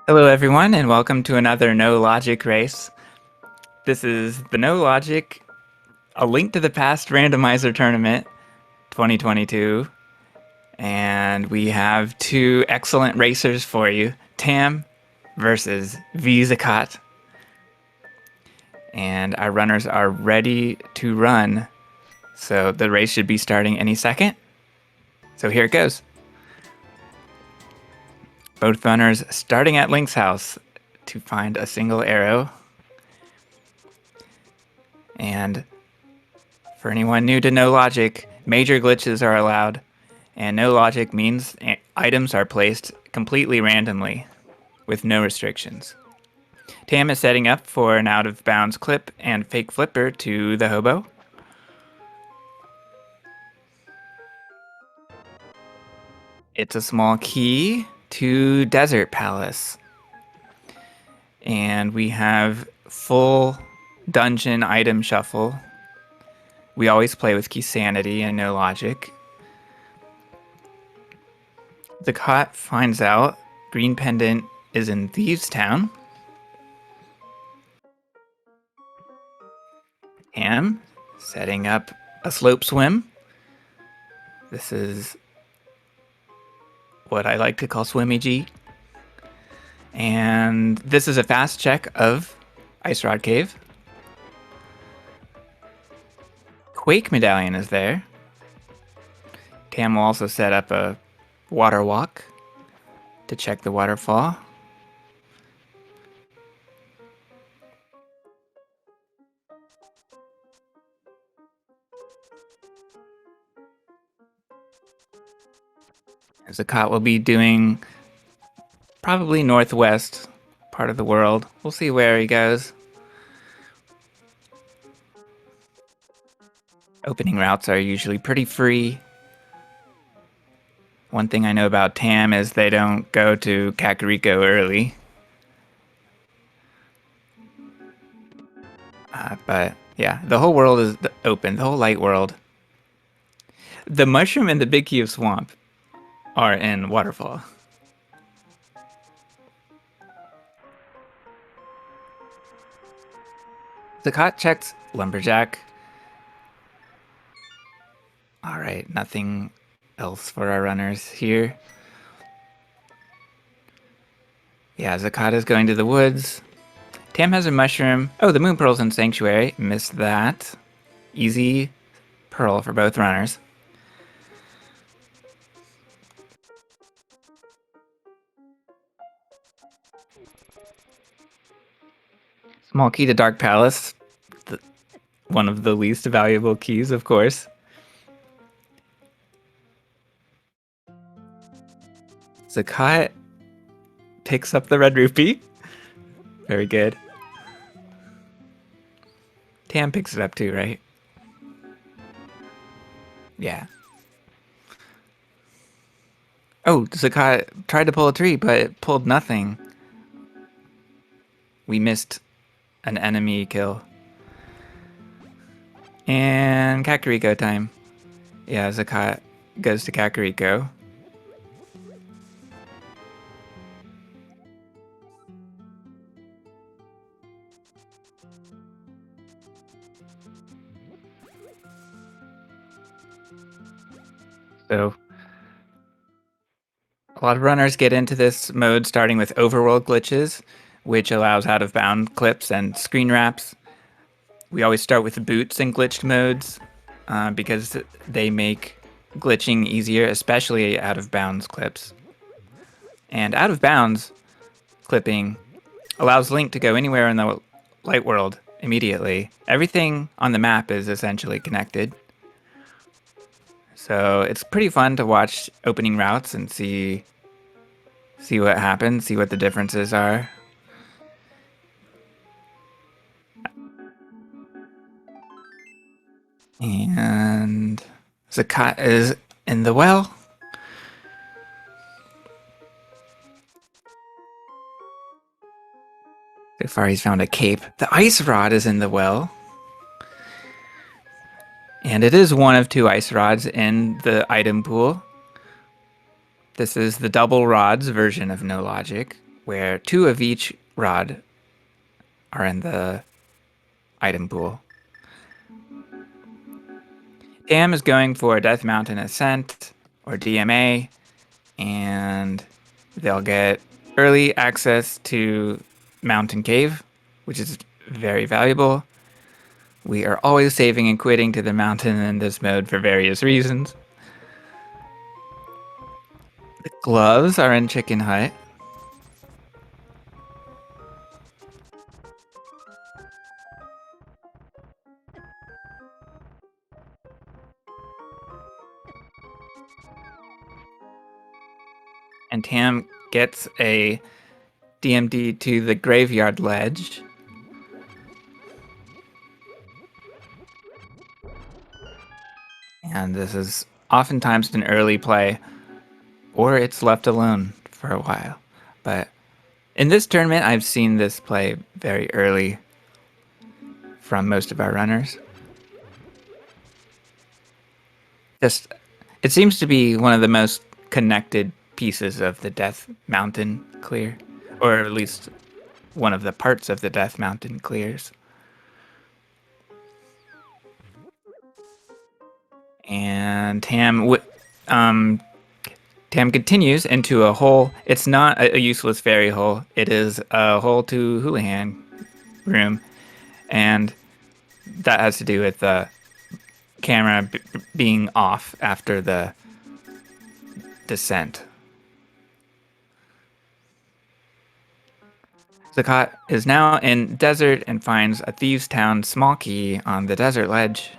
Hello everyone and welcome to another No Logic race. This is the No Logic A Link to the Past Randomizer Tournament 2022, and we have two excellent racers for you, Tam versus vZakat, and our runners are ready to run, so the race should be starting any second. So here it goes. Both runners starting at Link's house to find a single arrow. And for anyone new to No Logic, major glitches are allowed, and No Logic means items are placed completely randomly, with no restrictions. Tam is setting up for an out-of-bounds clip and fake flipper to the hobo. It's a small key to Desert Palace. And we have full dungeon item shuffle. We always play with key sanity and No Logic. The cot finds out Green Pendant is in Thieves Town. Tam setting up a slope swim. This is what I like to call Swimmy G. And this is a fast check of Ice Rod Cave. Quake Medallion is there. Tam will also set up a water walk to check the waterfall. Zakat will be doing probably northwest part of the world. We'll see where he goes. Opening routes are usually pretty free. One thing I know about Tam is they don't go to Kakariko early. But yeah, the whole world is open, the whole light world. The mushroom and the big key of swamp are in waterfall. Zakat checks lumberjack. All right, nothing else for our runners here. Yeah, Zakat is going to the woods. Tam has a mushroom. Oh, the moon pearl's in sanctuary. Missed that. Easy pearl for both runners. Small key to Dark Palace. One of the least valuable keys, of course. Zakat picks up the red rupee. Very good. Tam picks it up too, right? Yeah. Oh, Zakat tried to pull a tree, but it pulled nothing. We missed an enemy kill. And Kakariko time. Yeah, Zakat goes to Kakariko. So a lot of runners get into this mode starting with overworld glitches, which allows out-of-bound clips and screen wraps. We always start with the boots in glitched modes because they make glitching easier, especially out-of-bounds clips. And out-of-bounds clipping allows Link to go anywhere in the light world immediately. Everything on the map is essentially connected. So it's pretty fun to watch opening routes and see what happens, see what the differences are. And Zakat is in the well. So far he's found a cape. The ice rod is in the well. And it is one of two ice rods in the item pool. This is the double rods version of No Logic. where 2 of each rod are in the item pool. Tam is going for Death Mountain Ascent or DMA, and they'll get early access to Mountain Cave, which is very valuable. We are always saving and quitting to the mountain in this mode for various reasons. The gloves are in Chicken Hut. And Tam gets a DMD to the graveyard ledge. And this is oftentimes an early play, or it's left alone for a while. But in this tournament, I've seen this play very early from most of our runners. It seems to be one of the most connected pieces of the Death Mountain clear, or at least one of the parts of the Death Mountain clears. And Tam continues into a hole. It's not a useless fairy hole. It is a hole to Houlihan room, and that has to do with the camera being off after the descent. vZakat is now in desert and finds a Thieves' Town small key on the desert ledge.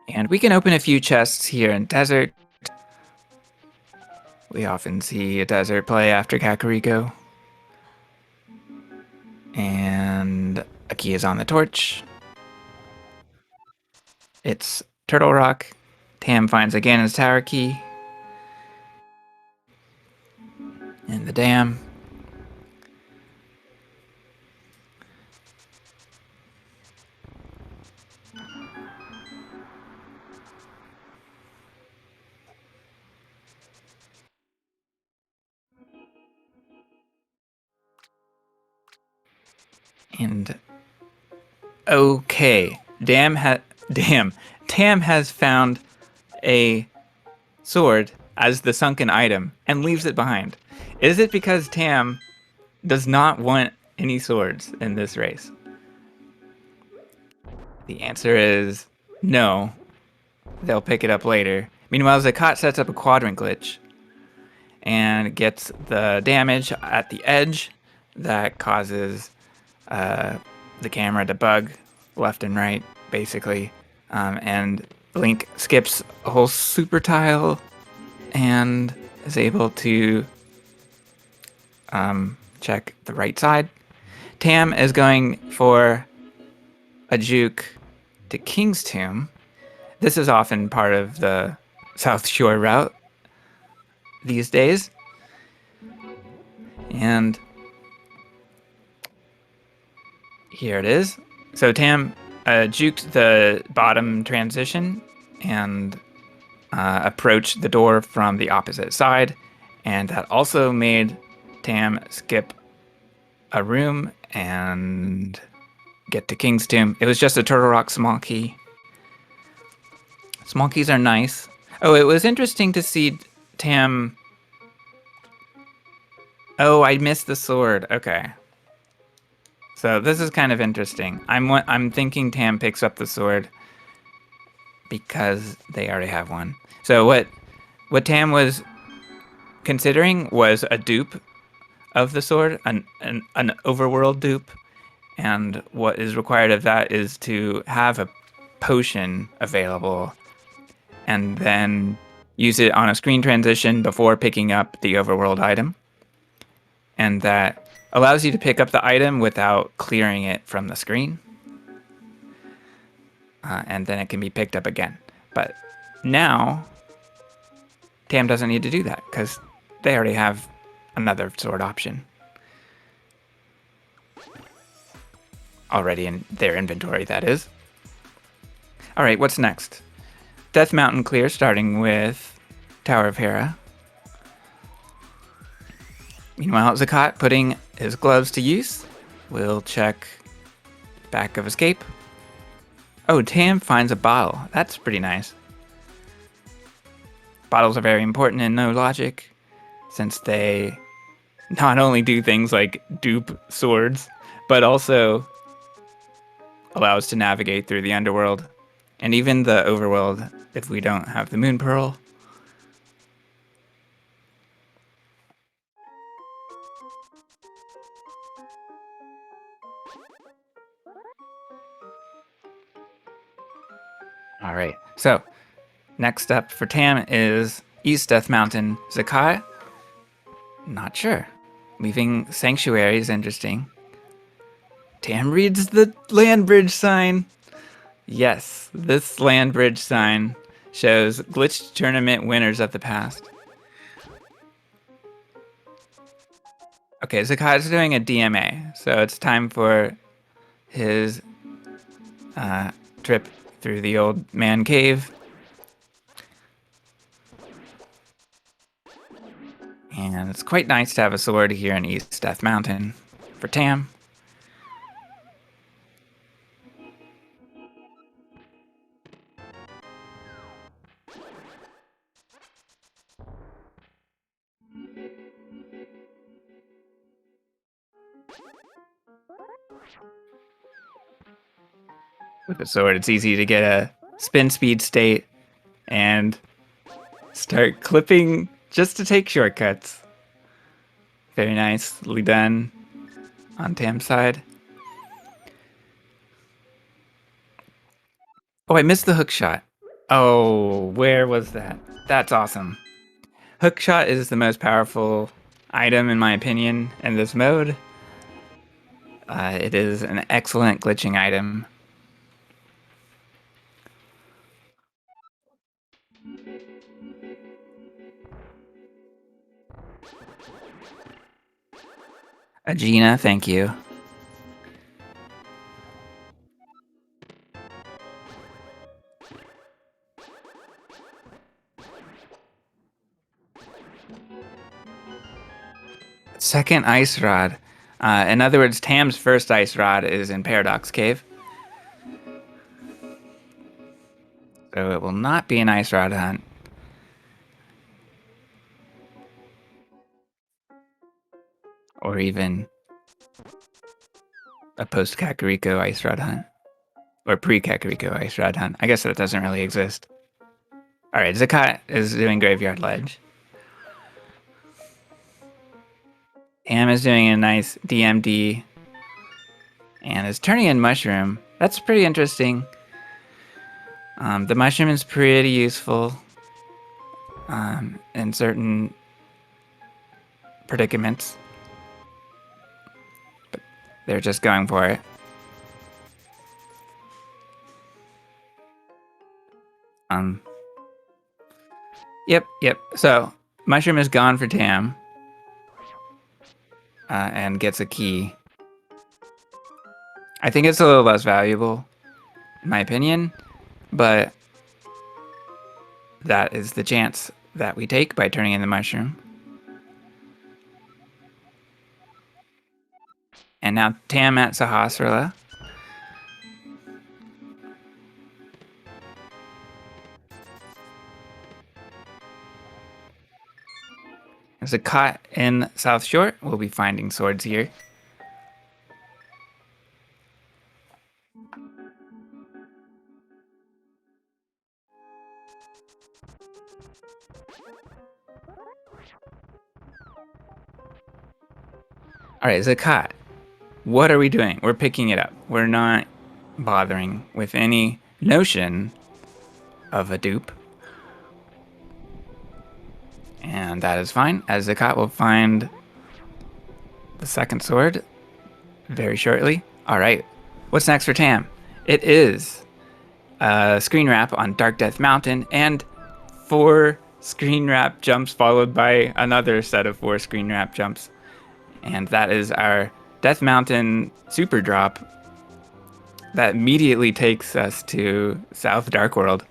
And we can open a few chests here in desert. We often see a desert play after Kakariko. And a key is on the torch. It's Turtle Rock. Tam finds a Ganon's Tower key in the dam. And okay, Tam has found a sword as the sunken item and leaves it behind. Is it because Tam does not want any swords in this race? The answer is no. They'll pick it up later. Meanwhile, vZakat sets up a quadrant glitch and gets the damage at the edge that causes the camera to bug left and right, basically. And Link skips a whole super tile and is able to check the right side. Tam is going for a juke to King's Tomb. This is often part of the South Shore route these days. And here it is. So Tam juked the bottom transition and approached the door from the opposite side. And that also made Tam skip a room and get to King's Tomb. It was just a Turtle Rock small key. Small keys are nice. Oh, it was interesting to see Tam... Oh, I missed the sword. Okay. So this is kind of interesting. I'm thinking Tam picks up the sword because they already have one. So what Tam was considering was a dupe of the sword, an overworld dupe, and what is required of that is to have a potion available and then use it on a screen transition before picking up the overworld item. And that allows you to pick up the item without clearing it from the screen. And then it can be picked up again. But now, Tam doesn't need to do that because they already have another sword option already in their inventory, that is. All right, what's next? Death Mountain clear, starting with Tower of Hera. Meanwhile, vZakat putting his gloves to use. We'll check back of escape. Oh, Tam finds a bottle. That's pretty nice. Bottles are very important in No Logic, since they not only do things like dupe swords, but also allow us to navigate through the underworld, and even the overworld if we don't have the Moon Pearl. All right, so next up for Tam is East Death Mountain vZakat. Not sure. Leaving Sanctuary is interesting. Tam reads the land bridge sign. Yes, this land bridge sign shows glitched tournament winners of the past. Okay, vZakat is doing a DMA, so it's time for his trip through the old man cave. And it's quite nice to have a sword here in East Death Mountain for Tam. With the sword, it's easy to get a spin speed state and start clipping just to take shortcuts. Very nicely done on Tam's side. Oh, I missed the hook shot. Oh, where was that? That's awesome. Hook shot is the most powerful item, in my opinion, in this mode. It is an excellent glitching item. Agena, thank you. Second ice rod. In other words, Tam's first ice rod is in Paradox Cave. So it will not be an ice rod hunt. Or even a post-Kakariko ice rod hunt. Or pre-Kakariko ice rod hunt. I guess that doesn't really exist. Alright, vZakat is doing Graveyard Ledge. Tam is doing a nice DMD. And is turning in Mushroom. That's pretty interesting. The Mushroom is pretty useful in certain predicaments. But they're just going for it. Yep. So, Mushroom is gone for Tam. And gets a key. I think it's a little less valuable, in my opinion, but that is the chance that we take by turning in the Mushroom. And now Tam at Sahasrara. vZakat in South Shore. We'll be finding swords here. Alright, vZakat. What are we doing? We're picking it up. We're not bothering with any notion of a dupe. And that is fine, as vZakat will find the second sword very shortly. Alright, what's next for Tam? It is a screen wrap on Dark Death Mountain and 4 screen wrap jumps followed by another set of 4 screen wrap jumps. And that is our Death Mountain super drop that immediately takes us to South Dark World.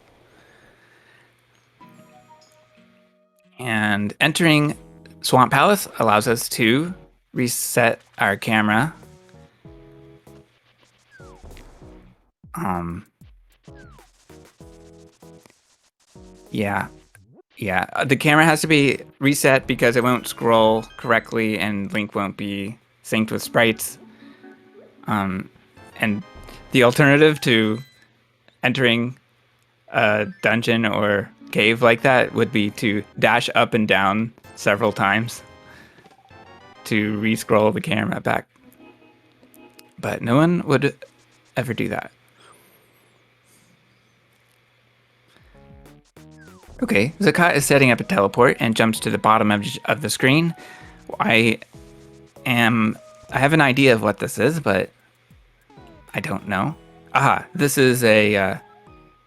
And entering Swamp Palace allows us to reset our camera. Yeah. The camera has to be reset because it won't scroll correctly and Link won't be synced with sprites. And the alternative to entering a dungeon or cave like that would be to dash up and down several times to re-scroll the camera back. But no one would ever do that. Okay, vZakat is setting up a teleport and jumps to the bottom of the screen. I have an idea of what this is, but I don't know. Aha, this is a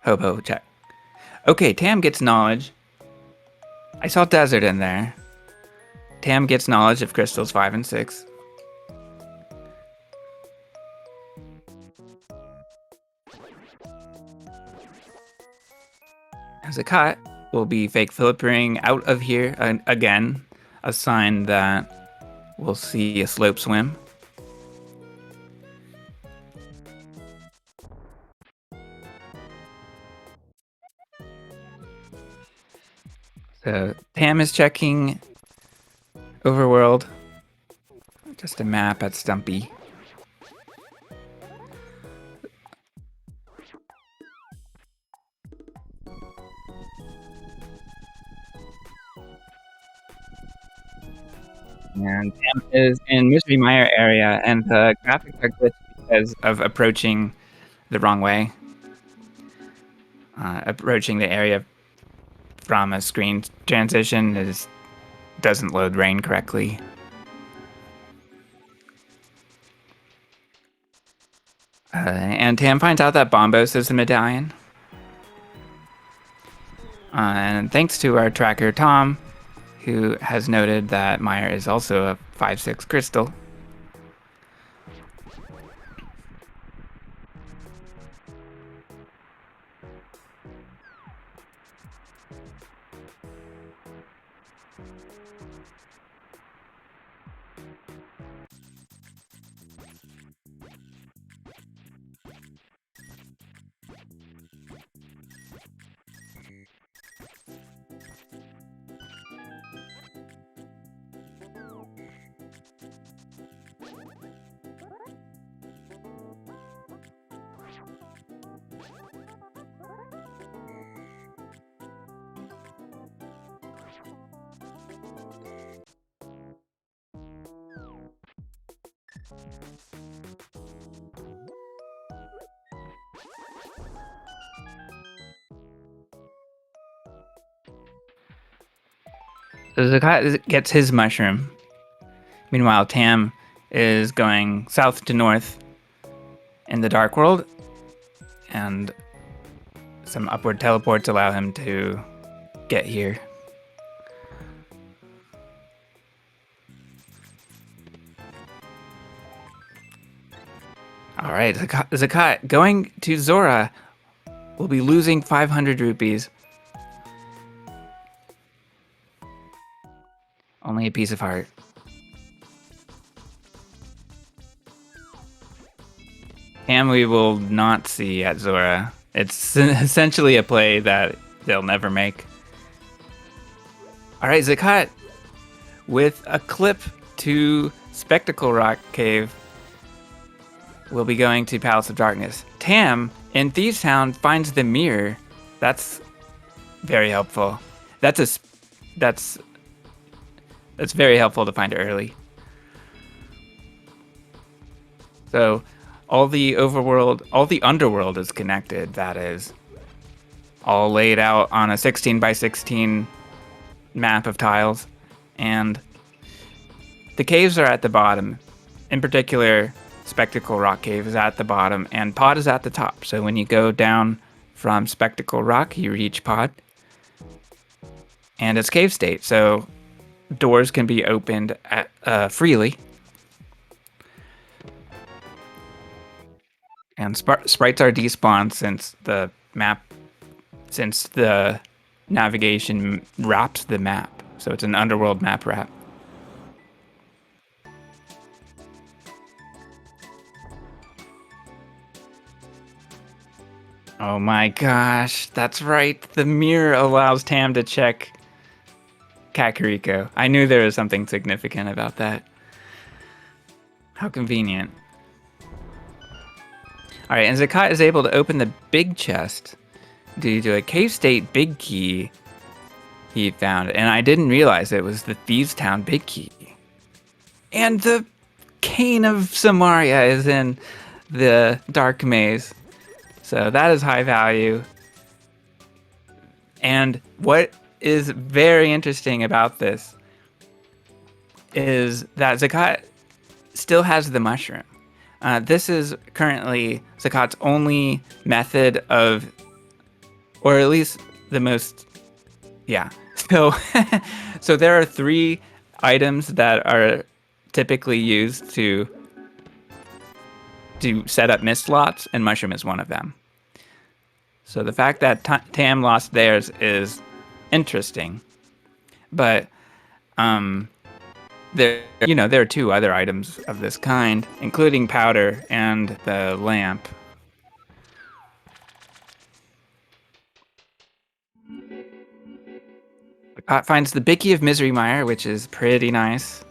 hobo check. Okay, Tam gets knowledge. I saw desert in there. Tam gets knowledge of crystals 5 and 6. vZakat will be fake flippering out of here again, a sign that we'll see a slope swim. So Tam is checking Overworld. Just a map at Stumpy. And Tam is in Mystery Mire area, and the graphics are glitched because of approaching the wrong way. Approaching the area from a screen transition doesn't load rain correctly. And Tam finds out that Bombos is the medallion. And thanks to our tracker Tom, who has noted that Mire is also a 5/6 crystal. So vZakat gets his mushroom. Meanwhile, Tam is going south to north in the Dark World, and some upward teleports allow him to get here. All right, vZakat going to Zora will be losing 500 rupees. Only a piece of heart. And we will not see at Zora. It's essentially a play that they'll never make. All right, vZakat with a clip to Spectacle Rock Cave. We'll be going to Palace of Darkness. Tam in Thieves Town finds the mirror. That's very helpful. That's very helpful to find early. So all the underworld is connected. That is all laid out on a 16 by 16 map of tiles, and the caves are at the bottom. In particular, Spectacle Rock Cave is at the bottom, and Pod is at the top. So when you go down from Spectacle Rock, you reach Pod, and it's cave state. So doors can be opened freely. And sprites are despawned since the navigation wraps the map. So it's an underworld map wrap. Oh my gosh, that's right. The mirror allows Tam to check Kakariko. I knew there was something significant about that. How convenient. Alright, and Zakat is able to open the big chest due to a cave state big key he found. And I didn't realize it was the Thieves Town big key. And the Cane of Samaria is in the Dark Maze. So that is high value. And what is very interesting about this is that Zakat still has the mushroom. This is currently Zakat's only method of, or at least the most, yeah. So there are 3 items that are typically used to set up mist slots, and mushroom is one of them. So the fact that Tam lost theirs is interesting, but there are 2 other items of this kind, including powder and the lamp. Finds the Bicky of Misery Mire, which is pretty nice,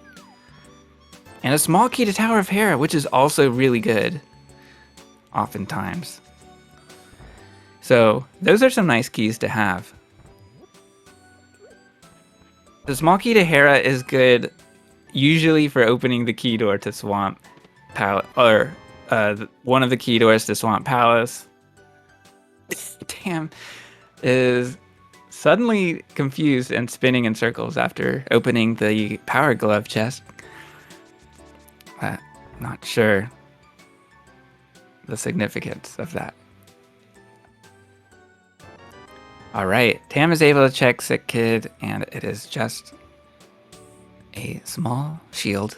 and a small key to Tower of Hera, which is also really good, oftentimes. So those are some nice keys to have. The small key to Hera is good usually for opening the key door to Swamp Palace, or one of the key doors to Swamp Palace. Tam is suddenly confused and spinning in circles after opening the Power Glove chest. Not sure the significance of that. Alright, Tam is able to check Sick Kid, and it is just a small shield.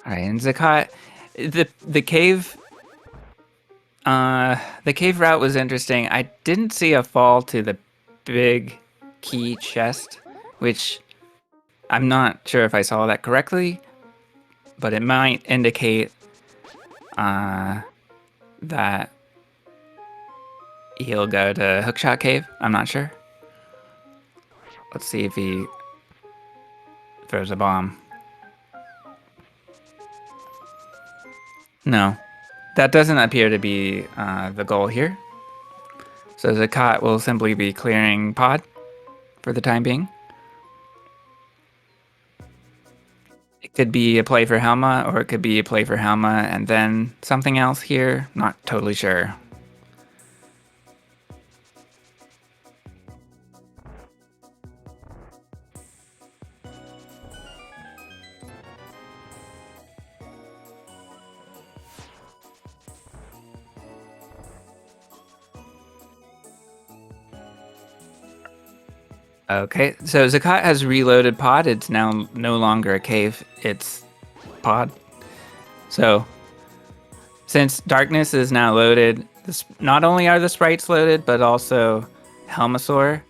Alright, and Zakat, the cave route was interesting. I didn't see a fall to the big key chest, which I'm not sure if I saw that correctly, but it might indicate that he'll go to Hookshot Cave. I'm not sure. Let's see if he throws a bomb. No, that doesn't appear to be the goal here. So Zakat will simply be clearing pod for the time being. It could be a play for Helma, or it could be a play for Helma and then something else here. Not totally sure. Okay, so Zakat has reloaded pod. It's now no longer a cave, it's pod. So, since darkness is now loaded, not only are the sprites loaded, but also Helmasaur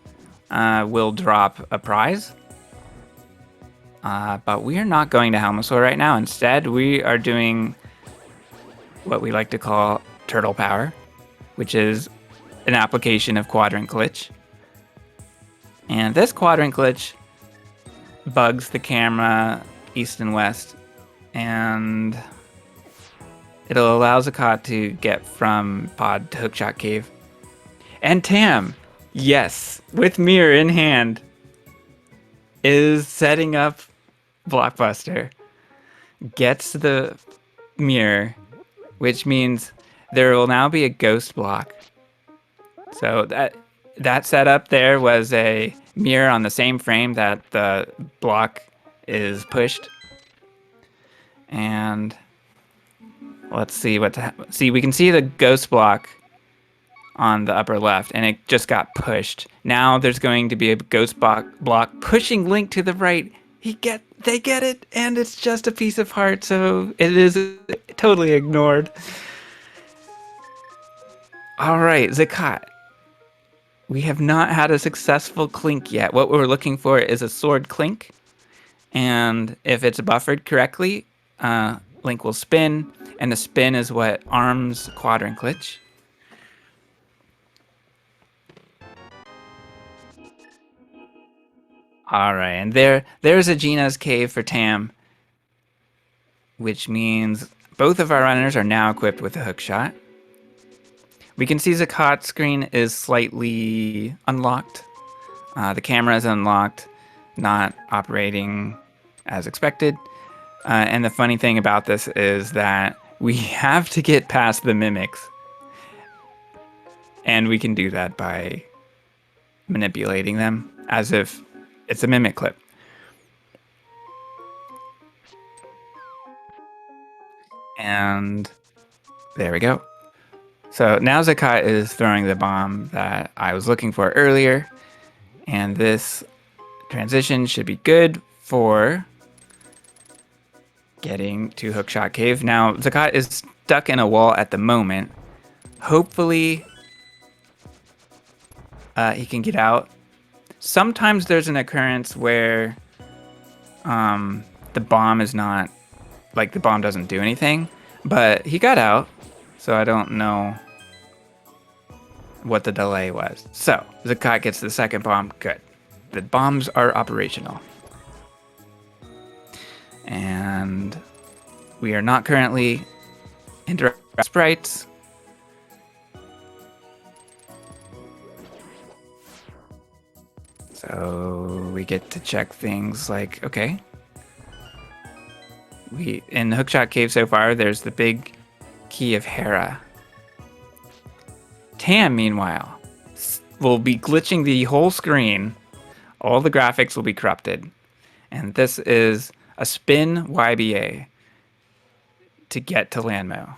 will drop a prize. But we are not going to Helmasaur right now. Instead, we are doing what we like to call Turtle Power, which is an application of Quadrant Glitch. And this Quadrant Glitch bugs the camera east and west, and it'll allow Zakat to get from pod to Hookshot Cave. And Tam, yes, with mirror in hand, is setting up Blockbuster. Gets the mirror, which means there will now be a ghost block. So that setup there was a mirror on the same frame that the block is pushed. And let's see we can see the ghost block on the upper left, and it just got pushed. Now there's going to be a ghost block pushing Link to the right. They get it, and it's just a piece of heart, so it is totally ignored. All right, Zakat. We have not had a successful clink yet. What we're looking for is a sword clink, and if it's buffered correctly, Link will spin, and the spin is what arms Quadrant Glitch. All right, and there's a Gina's Cave for Tam, which means both of our runners are now equipped with a hook shot. We can see Zakat's screen is slightly unlocked. The camera is unlocked, not operating as expected. And the funny thing about this is that we have to get past the mimics. And we can do that by manipulating them as if it's a mimic clip. And there we go. So now Zakat is throwing the bomb that I was looking for earlier. And this transition should be good for getting to Hookshot Cave. Now, Zakat is stuck in a wall at the moment. Hopefully, he can get out. Sometimes there's an occurrence where the bomb is not, like the bomb doesn't do anything, but he got out, so I don't know what the delay was. So, Zakat gets the second bomb. Good. The bombs are operational. And we are not currently interacting with sprites. So we get to check things like, okay. In the Hookshot Cave so far, there's the big key of Hera. Tam, meanwhile, will be glitching the whole screen. All the graphics will be corrupted. And this is a spin YBA to get to Landmo.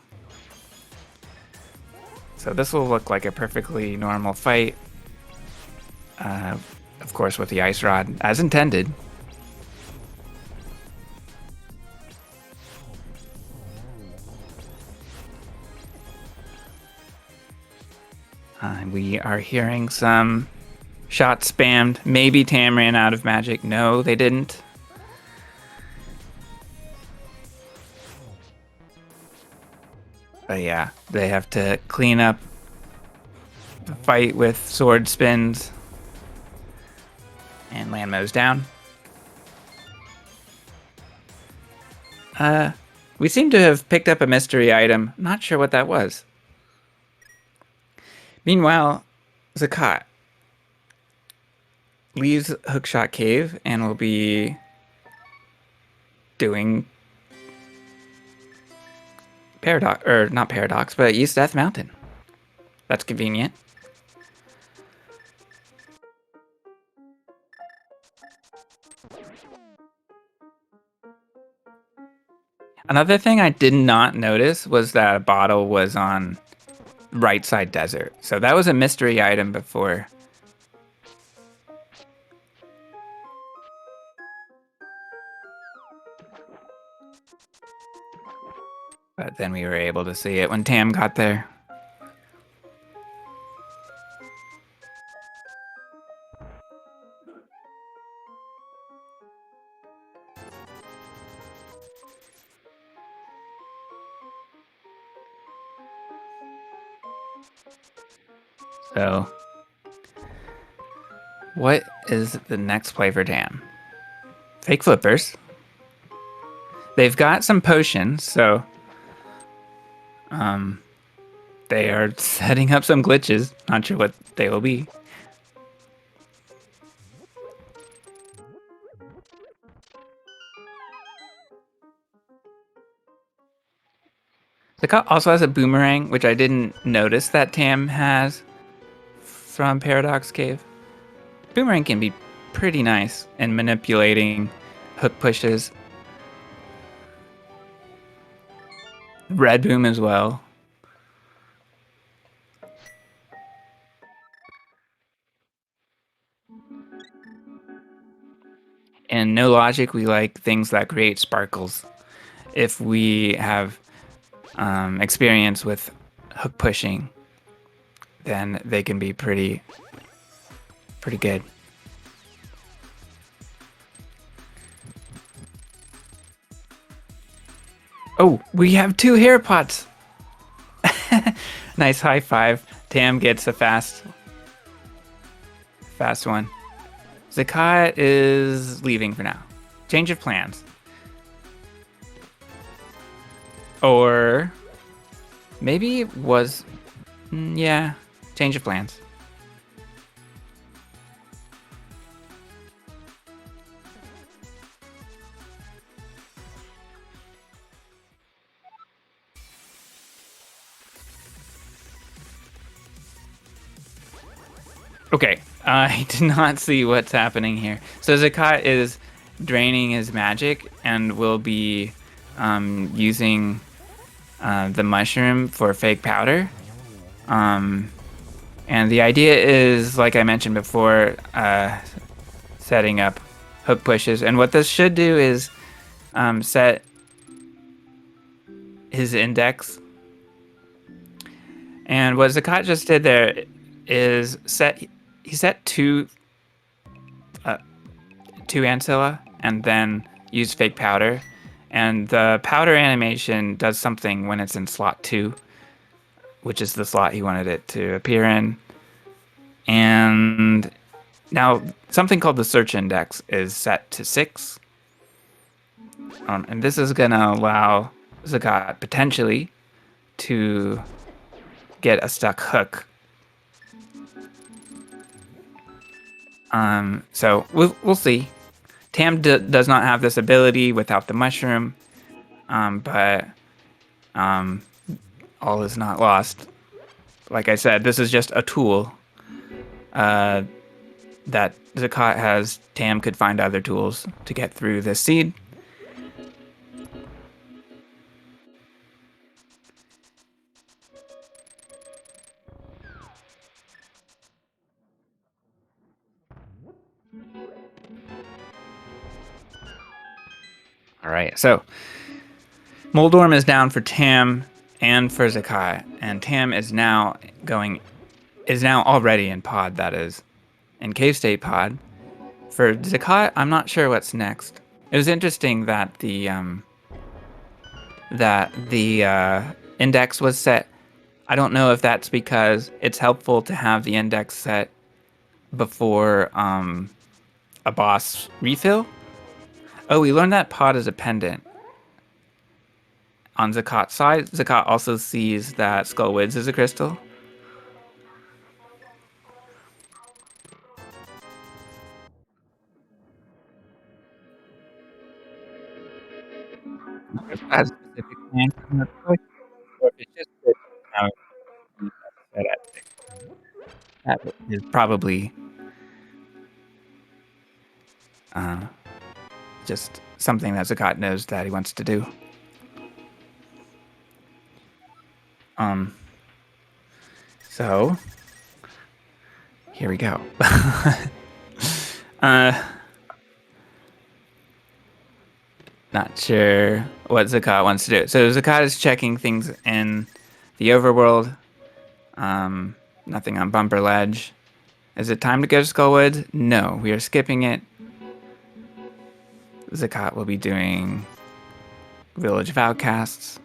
So this will look like a perfectly normal fight. Of course, with the ice rod, as intended. We are hearing some shots spammed. Maybe Tam ran out of magic. No, they didn't. But yeah, they have to clean up the fight with sword spins. And Landmo's down. We seem to have picked up a mystery item. Not sure what that was. Meanwhile, Zakat leaves Hookshot Cave and will be doing Paradox, or not Paradox, but East Death Mountain. That's convenient. Another thing I did not notice was that a bottle was on right side desert. So that was a mystery item before. But then we were able to see it when Tam got there. So, what is the next play for Tam? Fake flippers. They've got some potions, so they are setting up some glitches. Not sure what they will be. The cut also has a boomerang, which I didn't notice that Tam has from Paradox Cave. Boomerang can be pretty nice in manipulating hook pushes. Red boom as well. In no logic, we like things that create sparkles. If we have experience with hook pushing, then they can be pretty good. Oh, we have 2 hair pots. Nice high five. Tam gets a fast one. Zakat is leaving for now. Change of plans. Or maybe it was, yeah, change of plans. Okay, I did not see what's happening here. So Zakat is draining his magic and will be using the mushroom for fake powder. And the idea is, like I mentioned before, setting up hook pushes. And what this should do is set his index. And what Zakat just did there is he set two ancilla and then used fake powder. And the powder animation does something when it's in slot 2, which is the slot he wanted it to appear in. And now something called the search index is set to 6. And this is going to allow Zakat potentially to get a stuck hook. So we'll see. Tam does not have this ability without the mushroom, but all is not lost. Like I said, this is just a tool that Zakat has. Tam could find other tools to get through this seed. All right, so Moldorm is down for Tam and for Zakat, and Tam is now already in pod, that is, in cave state pod. For Zakat, I'm not sure what's next. It was interesting that the index was set. I don't know if that's because it's helpful to have the index set before a boss refill. Oh, we learned that pod is a pendant. On Zakat's side, Zakat also sees that Skullwoods is a crystal. Has specific plans on the choice, or if it's just that now set at that is probably just something that Zakat knows that he wants to do. So here we go. Not sure what Zakat wants to do. So Zakat is checking things in the overworld. Nothing on Bumper Ledge. Is it time to go to Skullwood? No, we are skipping it. Zakat will be doing Village of Outcasts.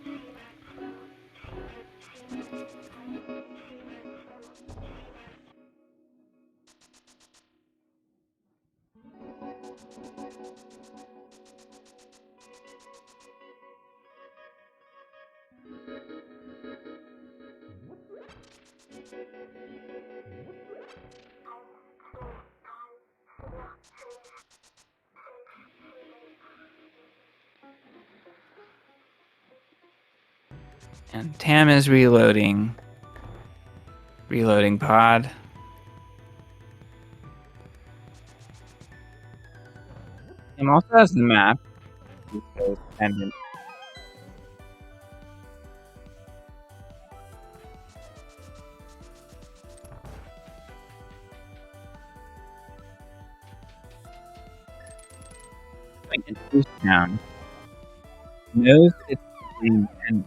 And Tam is reloading. Reloading pod. Tam also has the map. Pendant. going into this town knows it's being and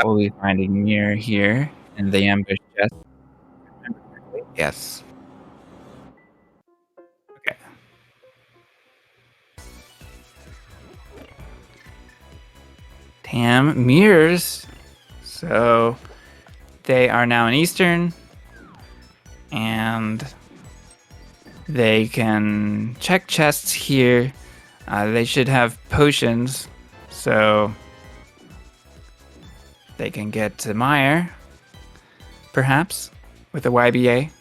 will be finding near here in the ambush chest. Yes. Okay. Tam mirrors. So they are now in Eastern, and they can check chests here. They should have potions, so they can get to Meyer, perhaps, with a YBA.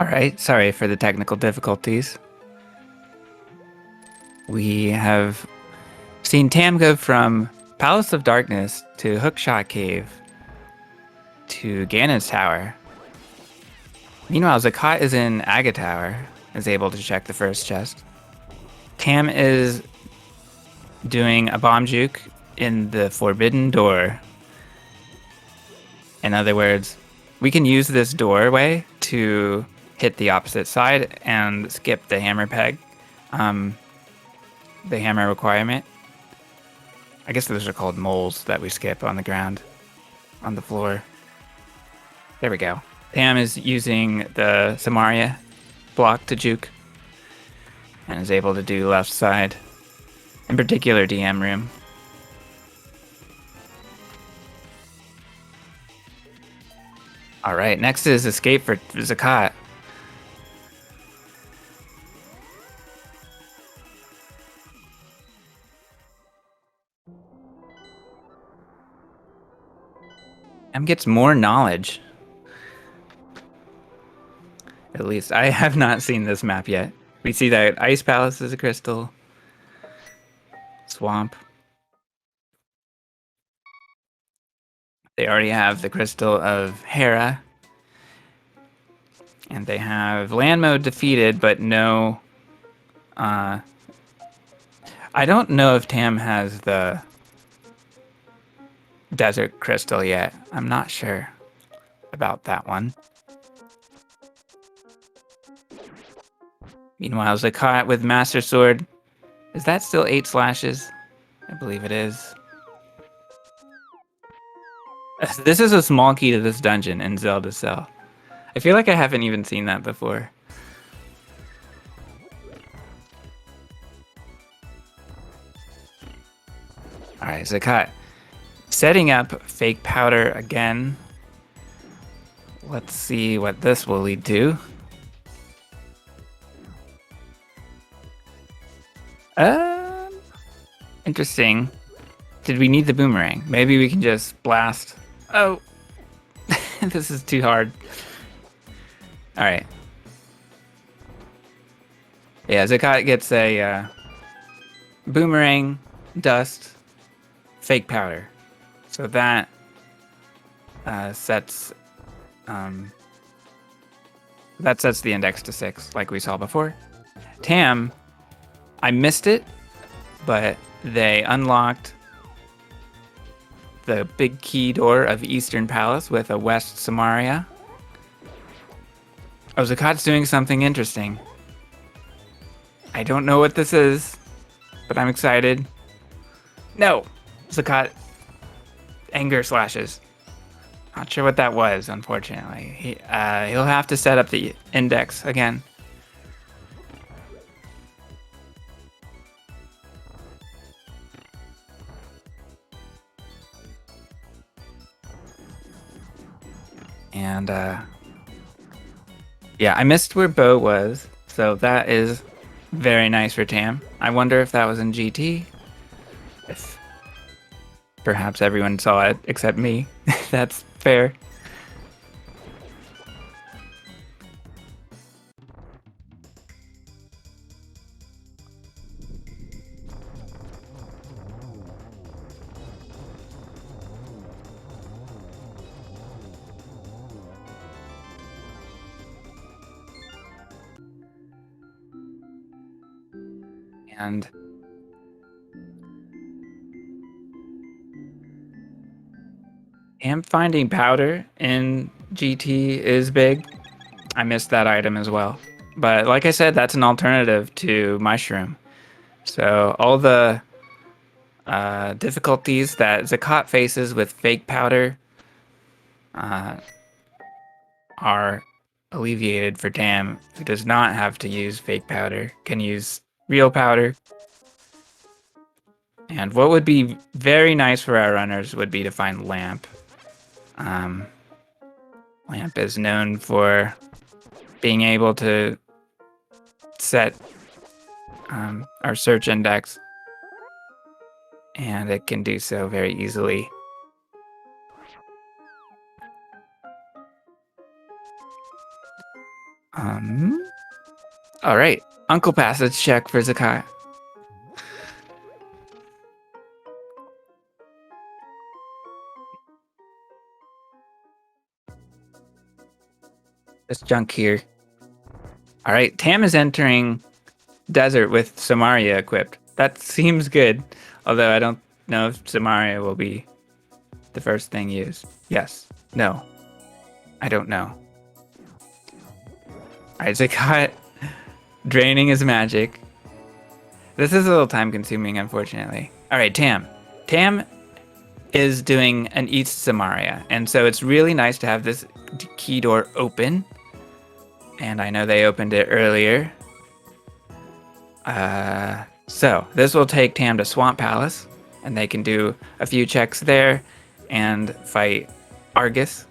All right, sorry for the technical difficulties. We have seen Tam go from Palace of Darkness to Hookshot Cave to Ganon's Tower. Meanwhile, Zakat is in Aga Tower, is able to check the first chest. Tam is doing a bomb juke in the Forbidden Door. In other words, we can use this doorway to hit the opposite side and skip the hammer peg, the hammer requirement. I guess those are called moles that we skip on the ground, on the floor. There we go. Tam is using the Samaria block to juke and is able to do left side, in particular DM room. All right, next is escape for Zakat. Em gets more knowledge. At least I have not seen this map yet. We see that Ice Palace is a crystal. Swamp. They already have the crystal of Hera. And they have land mode defeated, but no... I don't know if Tam has the desert crystal yet. I'm not sure about that one. Meanwhile, Zakat with Master Sword. Is that still 8 slashes? I believe it is. This is a small key to this dungeon in Zelda Cell. I feel like I haven't even seen that before. Alright, Zakat. Setting up fake powder again. Let's see what this will lead to. Interesting. Did we need the boomerang? Maybe we can just blast. Oh, this is too hard. All right. Yeah, Zakat gets a boomerang, dust, fake powder. So that sets the index to 6, like we saw before. Tam, I missed it, but they unlocked the big key door of Eastern Palace with a West Samaria. Oh, Zakat's doing something interesting. I don't know what this is, but I'm excited. No! Zakat anger slashes. Not sure what that was, unfortunately. He'll have to set up the index again. And yeah, I missed where Bo was, so that is very nice for Tam. I wonder if that was in GT. If perhaps everyone saw it except me. That's fair. And finding powder in GT is big. I missed that item as well. But like I said, that's an alternative to mushroom. So all the difficulties that Zakat faces with fake powder are alleviated for Tam, who does not have to use fake powder, can use real powder. And what would be very nice for our runners would be to find Lamp. Lamp is known for being able to set our search index, and it can do so very easily. All right, Uncle Passage check for Zakat. This junk here. All right, Tam is entering desert with Samaria equipped. That seems good, although I don't know if Samaria will be the first thing used. Yes. No. I don't know. All right, Zakat draining his magic. This is a little time consuming, unfortunately. All right, Tam. Tam is doing an East Samaria, and so it's really nice to have this key door open. And I know they opened it earlier. So this will take Tam to Swamp Palace, and they can do a few checks there and fight Argus.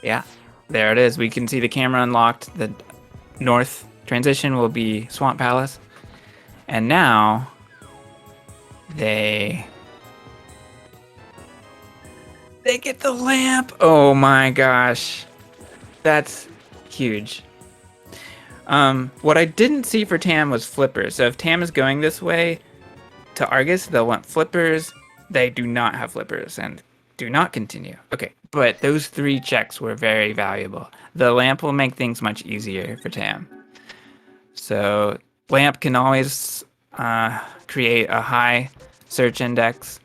Yeah, there it is. We can see the camera unlocked. The north transition will be Swamp Palace. And now they get the lamp. Oh my gosh. That's huge. What I didn't see for Tam was flippers. So if Tam is going this way to Argus, they'll want flippers. They do not have flippers and do not continue. Okay, but those 3 checks were very valuable. The lamp will make things much easier for Tam. So lamp can always create a high search index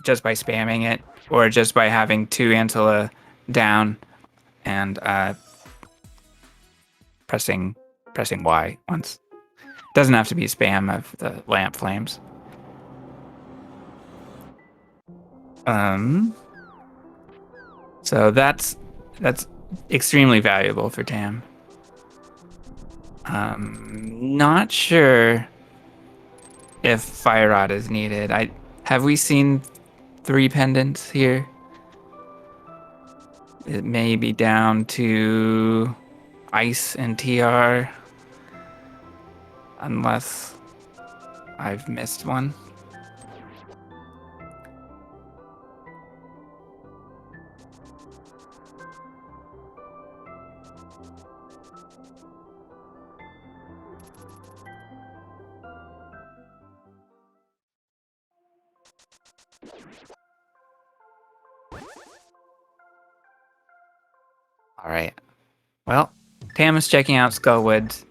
just by spamming it, or just by having 2 Antilla down and pressing Y once. Doesn't have to be spam of the lamp flames. So that's extremely valuable for Tam. Not sure if Fire Rod is needed. Have we seen 3 pendants here? It may be down to Ice and TR, unless I've missed one. All right. Well, Tam is checking out Skullwoods,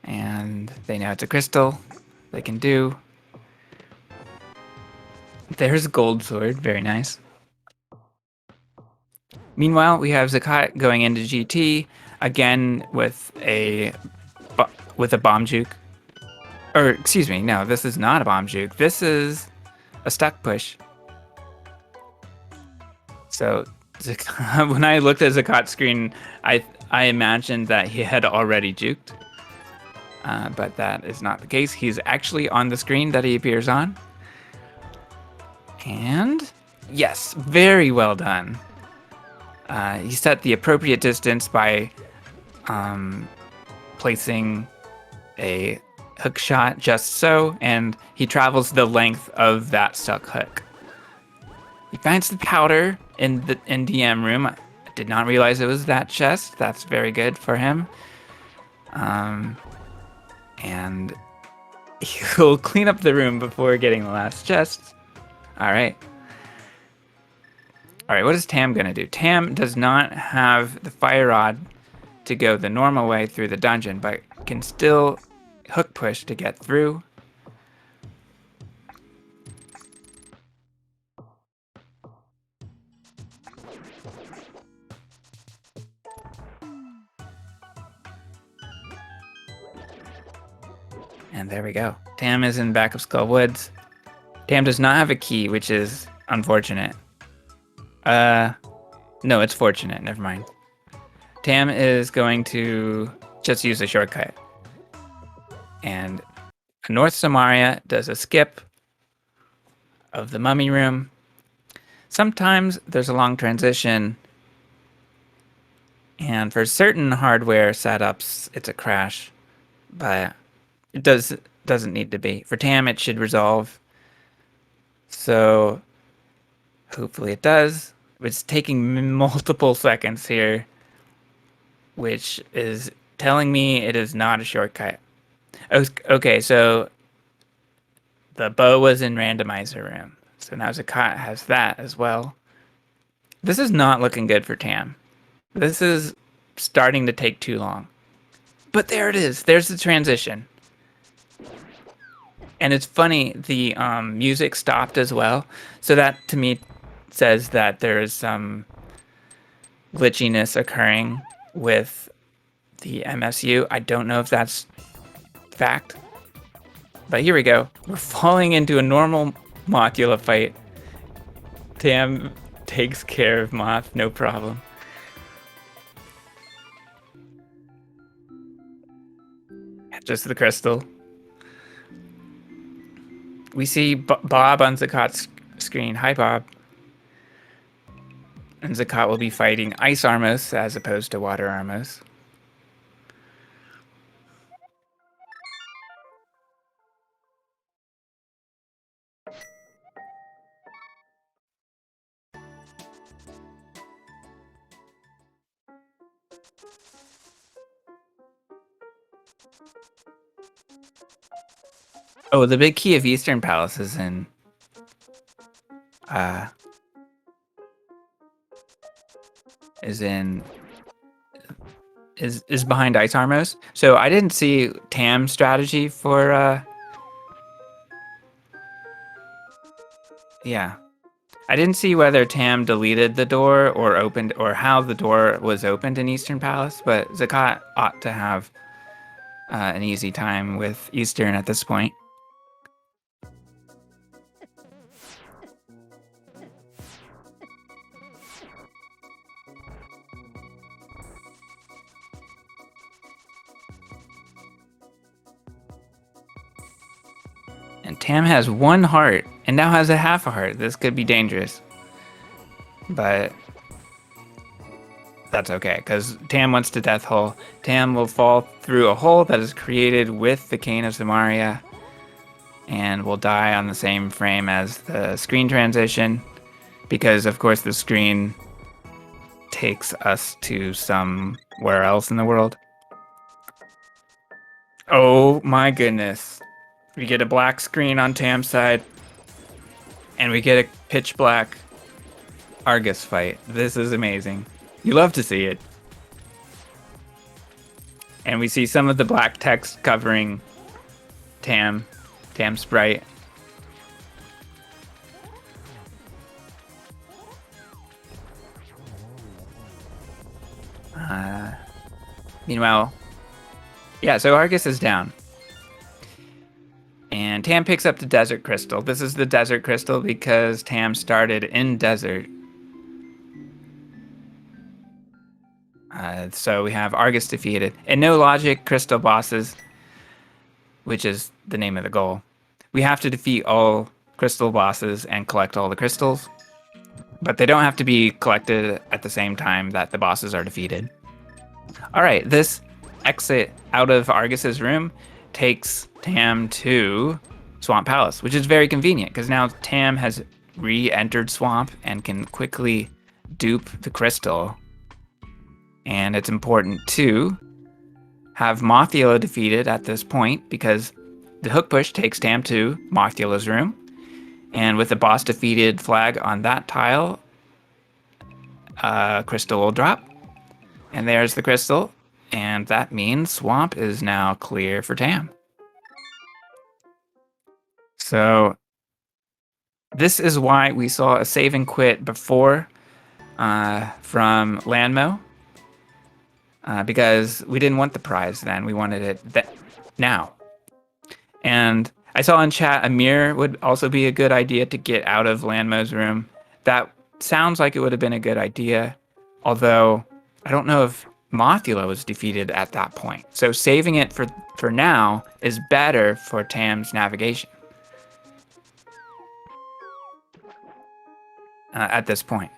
and they know it's a crystal. They can do. There's a gold sword. Very nice. Meanwhile, we have Zakat going into GT again with a bomb juke. Or excuse me, no, this is not a bomb juke. This is a stuck push. So when I looked at Zakat's screen, I imagined that he had already juked, but that is not the case. He's actually on the screen that he appears on. And yes, very well done. He set the appropriate distance by placing a hook shot just so, and he travels the length of that stuck hook. He finds the powder in the DM room. I did not realize it was that chest. That's very good for him. And he'll clean up the room before getting the last chest. All right, All right, what is Tam going to do? Tam does not have the fire rod to go the normal way through the dungeon, but can still hook push to get through. And there we go. Tam is in back of Skull Woods. Tam does not have a key, which is unfortunate. No, it's fortunate. Never mind. Tam is going to just use a shortcut. And North Samaria does a skip of the mummy room. Sometimes there's a long transition. And for certain hardware setups, it's a crash. But it doesn't need to be. For Tam, it should resolve. So hopefully it does. It's taking multiple seconds here, which is telling me it is not a shortcut. Okay, so the bow was in Randomizer room. So now vZakat has that as well. This is not looking good for Tam. This is starting to take too long. But there it is. There's the transition. And it's funny, the music stopped as well. So that, to me, says that there is some glitchiness occurring with the MSU. I don't know if that's fact. But here we go. We're falling into a normal Mothula fight. Tam takes care of Moth, no problem. Just the crystal. We see Bob on vZakat's screen. Hi, Bob. And vZakat will be fighting Ice Armos as opposed to Water Armos. Oh, the big key of Eastern Palace is in is behind Ice Armos. So I didn't see Tam's strategy for yeah. I didn't see whether Tam deleted the door or opened, or how the door was opened in Eastern Palace, but vZakat ought to have an easy time with Eastern at this point. And Tam has 1 heart, and now has a half a heart. This could be dangerous. But that's okay, because Tam wants to death hole. Tam will fall through a hole that is created with the Cane of Samaria, and will die on the same frame as the screen transition, because of course the screen takes us to somewhere else in the world. Oh my goodness. We get a black screen on Tam's side, and we get a pitch black Argus fight. This is amazing. You love to see it. And we see some of the black text covering Tam's sprite. Meanwhile, yeah, so Argus is down. And Tam picks up the Desert Crystal. This is the Desert Crystal because Tam started in Desert. So we have Argus defeated. And no logic, Crystal bosses, which is the name of the goal. We have to defeat all Crystal bosses and collect all the crystals. But they don't have to be collected at the same time that the bosses are defeated. Alright, this exit out of Argus's room takes Tam to Swamp Palace, which is very convenient because now Tam has re-entered Swamp and can quickly dupe the crystal. And it's important to have Mothula defeated at this point because the hook push takes Tam to Mothula's room. And with the boss defeated flag on that tile, a crystal will drop. And there's the crystal. And that means Swamp is now clear for Tam. So this is why we saw a save and quit before from Landmo. Because we didn't want the prize then. We wanted it now. And I saw in chat a mirror would also be a good idea to get out of Landmo's room. That sounds like it would have been a good idea. Although I don't know if Mothula was defeated at that point. So saving it for now is better for Tam's navigation. At this point.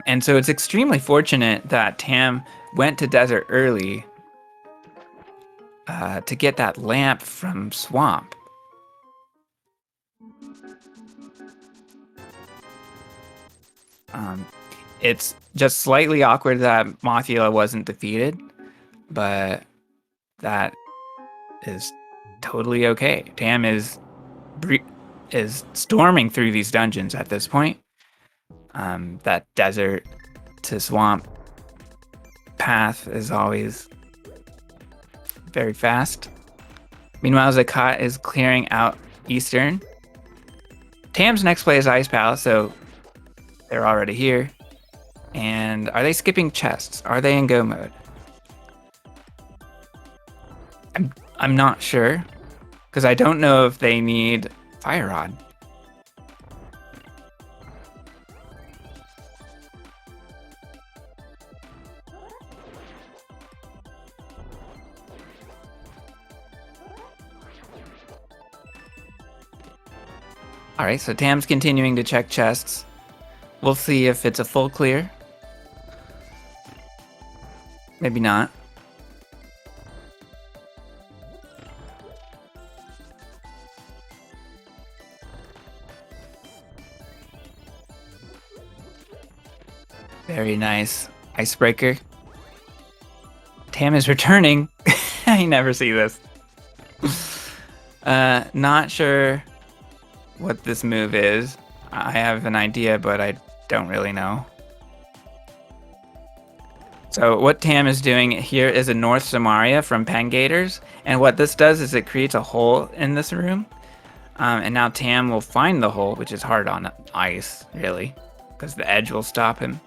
And so it's extremely fortunate that Tam went to Desert early to get that lamp from Swamp. It's just slightly awkward that Mothula wasn't defeated, but that is totally okay. Tam is storming through these dungeons at this point. That desert to swamp path is always very fast. Meanwhile, Zakat is clearing out Eastern. Tam's next play is Ice Palace, so they're already here. And are they skipping chests? Are they in go mode? I'm not sure, because I don't know if they need Fire Rod. All right, so Tam's continuing to check chests. We'll see if it's a full clear. Maybe not. Very nice. Icebreaker. Tam is returning. I never see this. Not sure what this move is. I have an idea, but I don't really know. So what Tam is doing here is a North Samaria from Pengators, and what this does is it creates a hole in this room, and now Tam will find the hole, which is hard on ice, really, because the edge will stop him.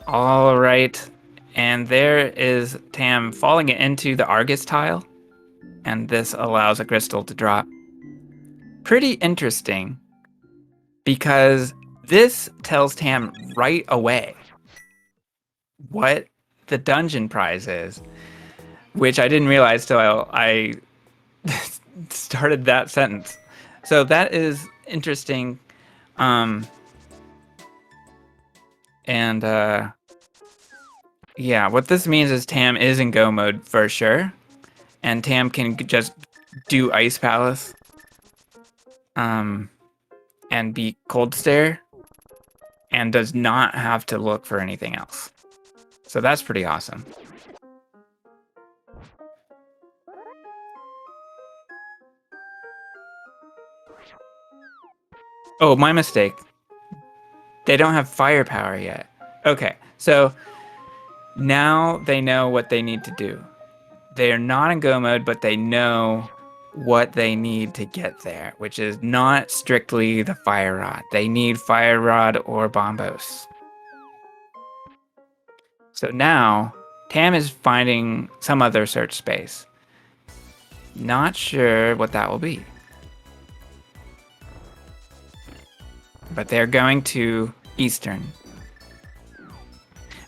All right, and there is Tam falling into the Argus tile, and this allows a crystal to drop. Pretty interesting, because this tells Tam right away what the dungeon prize is, which I didn't realize till I started that sentence. So that is interesting. Yeah, what this means is Tam is in go mode for sure, and Tam can just do Ice Palace and be Cold Stare, and does not have to look for anything else. So that's pretty awesome. Oh, my mistake. They don't have firepower yet. Okay, so now they know what they need to do. They are not in go mode, but they know what they need to get there, which is not strictly the Fire Rod. They need Fire Rod or Bombos. So now Tam is finding some other search space. Not sure what that will be. But they're going to Eastern.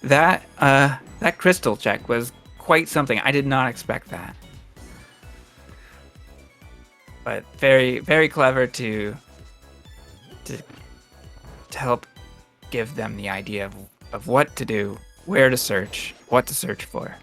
That crystal check was quite something. I did not expect that. But very, very clever to help give them the idea of what to do, where to search, what to search for.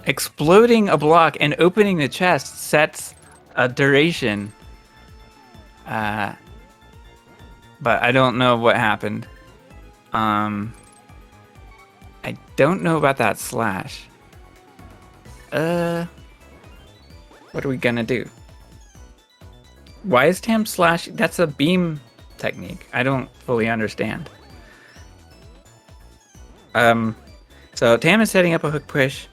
Exploding a block and opening the chest sets a duration But I don't know what happened. I don't know about that slash. What are we gonna do? Why is Tam slash? That's a beam technique. I don't fully understand. So Tam is setting up a hook push,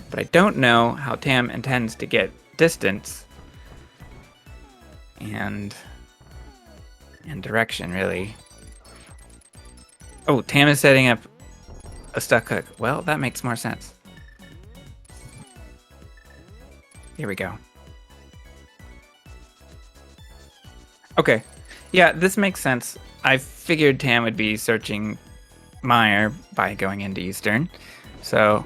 but I don't know how Tam intends to get distance and direction, really. Oh, Tam is setting up a stuck hook. Well, that makes more sense. Here we go. Okay. Yeah, this makes sense. I figured Tam would be searching Mire by going into Eastern. So,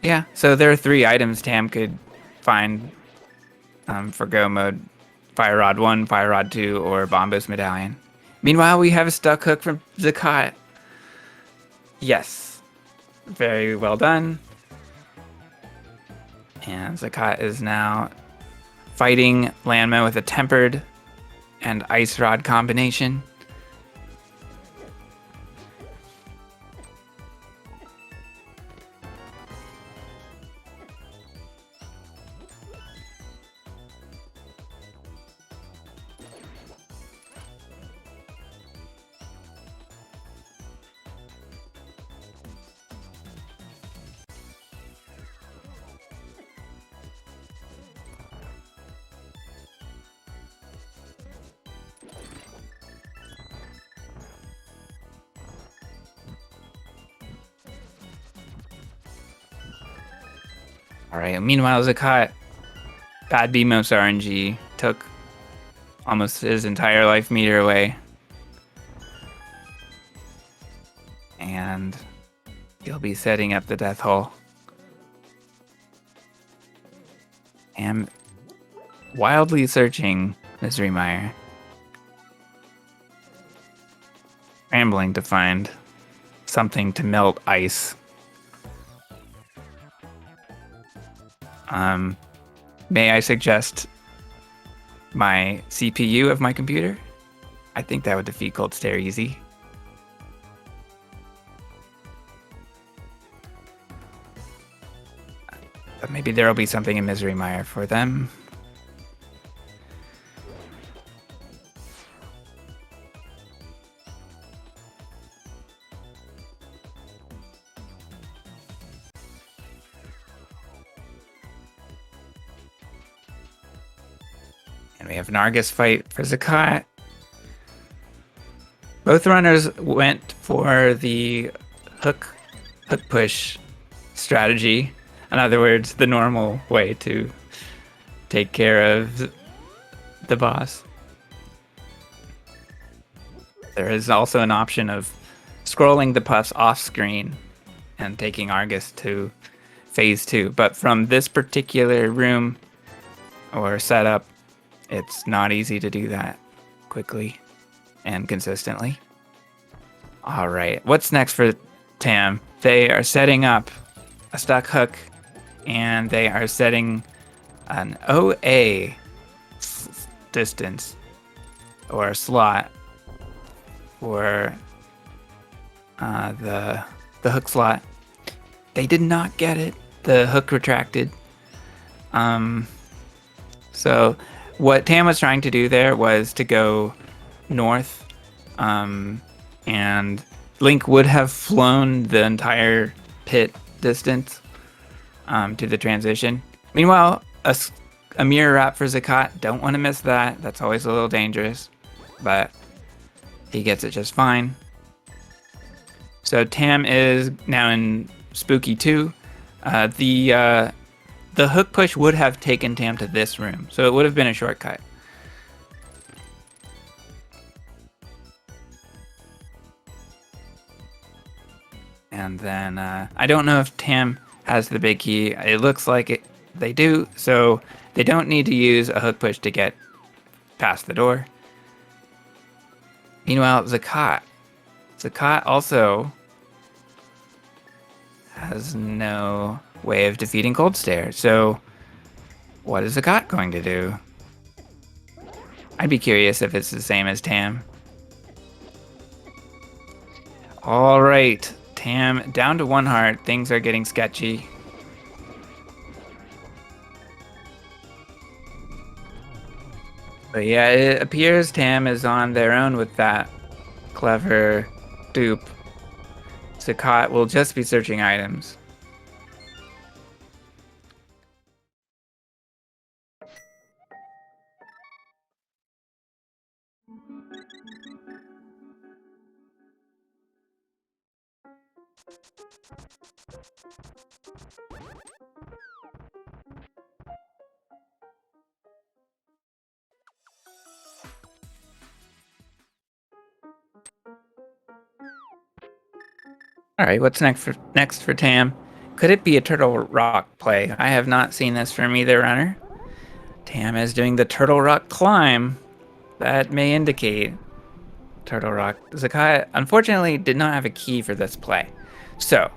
yeah. So there are 3 items Tam could find for go mode. Fire Rod 1, Fire Rod 2, or Bombos Medallion. Meanwhile, we have a stuck hook from vZakat. Yes. Very well done. And vZakat is now fighting Lanma with a tempered and ice rod combination. Alright, meanwhile, vZakat, bad Demos RNG, took almost his entire life meter away. And he'll be setting up the death hole. And wildly searching Misery Mire. Scrambling to find something to melt ice. May I suggest my CPU of my computer? I think that would defeat Cold Stare easy. But maybe there will be something in Misery Mire for them. And we have an Argus fight for vZakat. Both runners went for the hook push strategy. In other words, the normal way to take care of the boss. There is also an option of scrolling the puffs off screen and taking Argus to phase 2. But from this particular room or setup, it's not easy to do that quickly and consistently. All right, what's next for Tam? They are setting up a stuck hook, and they are setting an OA distance or slot for the hook slot. They did not get it. The hook retracted. So what Tam was trying to do there was to go north, and Link would have flown the entire pit distance to the transition. Meanwhile, a mirror wrap for vZakat. Don't want to miss that. That's always a little dangerous, but he gets it just fine. So Tam is now in Spooky 2. The hook push would have taken Tam to this room, so it would have been a shortcut. And then I don't know if Tam has the big key. It looks like they do, so they don't need to use a hook push to get past the door. Meanwhile, vZakat also has no way of defeating Cold Stare. So what is vZakat going to do? I'd be curious if it's the same as Tam. All right, Tam, down to 1 heart. Things are getting sketchy. But yeah, it appears Tam is on their own with that clever dupe. vZakat will just be searching items. All right, what's next for Tam? Could it be a Turtle Rock play? I have not seen this from either runner. Tam is doing the Turtle Rock climb. That may indicate Turtle Rock. vZakat unfortunately did not have a key for this play. So,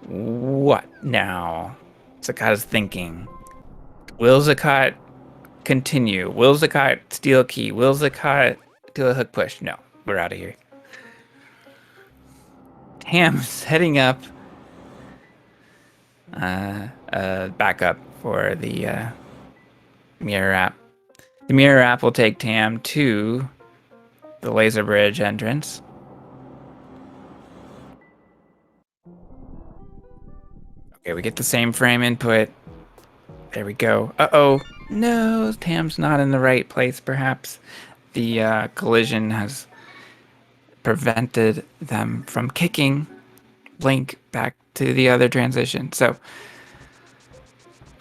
what now? vZakat is thinking. Will vZakat continue? Will vZakat steal a key? Will vZakat do a hook push? No, we're out of here. Tam's heading up backup for the mirror app. The mirror app will take Tam to the laser bridge entrance. Okay, we get the same frame input. There we go. Uh-oh. No, Tam's not in the right place, perhaps. The collision has prevented them from kicking Blink back to the other transition. So,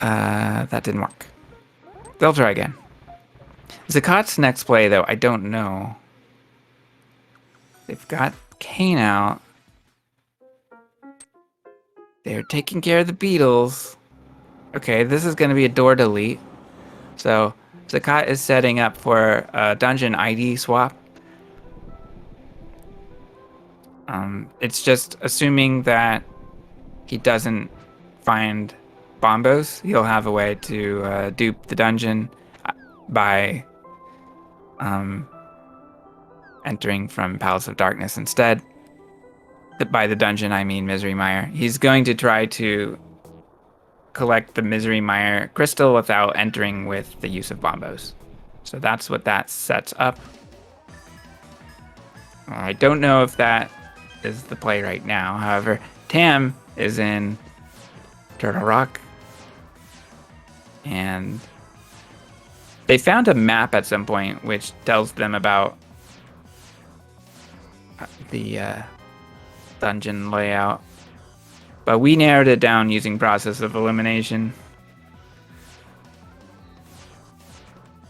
that didn't work. They'll try again. vZakat's next play, though, I don't know. They've got Kane out. They're taking care of the beetles. Okay, this is going to be a door delete. So, vZakat is setting up for a dungeon ID swap. It's just assuming that he doesn't find bombos. He'll have a way to dupe the dungeon by entering from Palace of Darkness instead. By the dungeon, I mean Misery Mire. He's going to try to collect the Misery Mire crystal without entering with the use of bombos. So that's what that sets up. I don't know if that is the play right now. However, Tam is in Turtle Rock. And they found a map at some point which tells them about the dungeon layout. But we narrowed it down using process of elimination.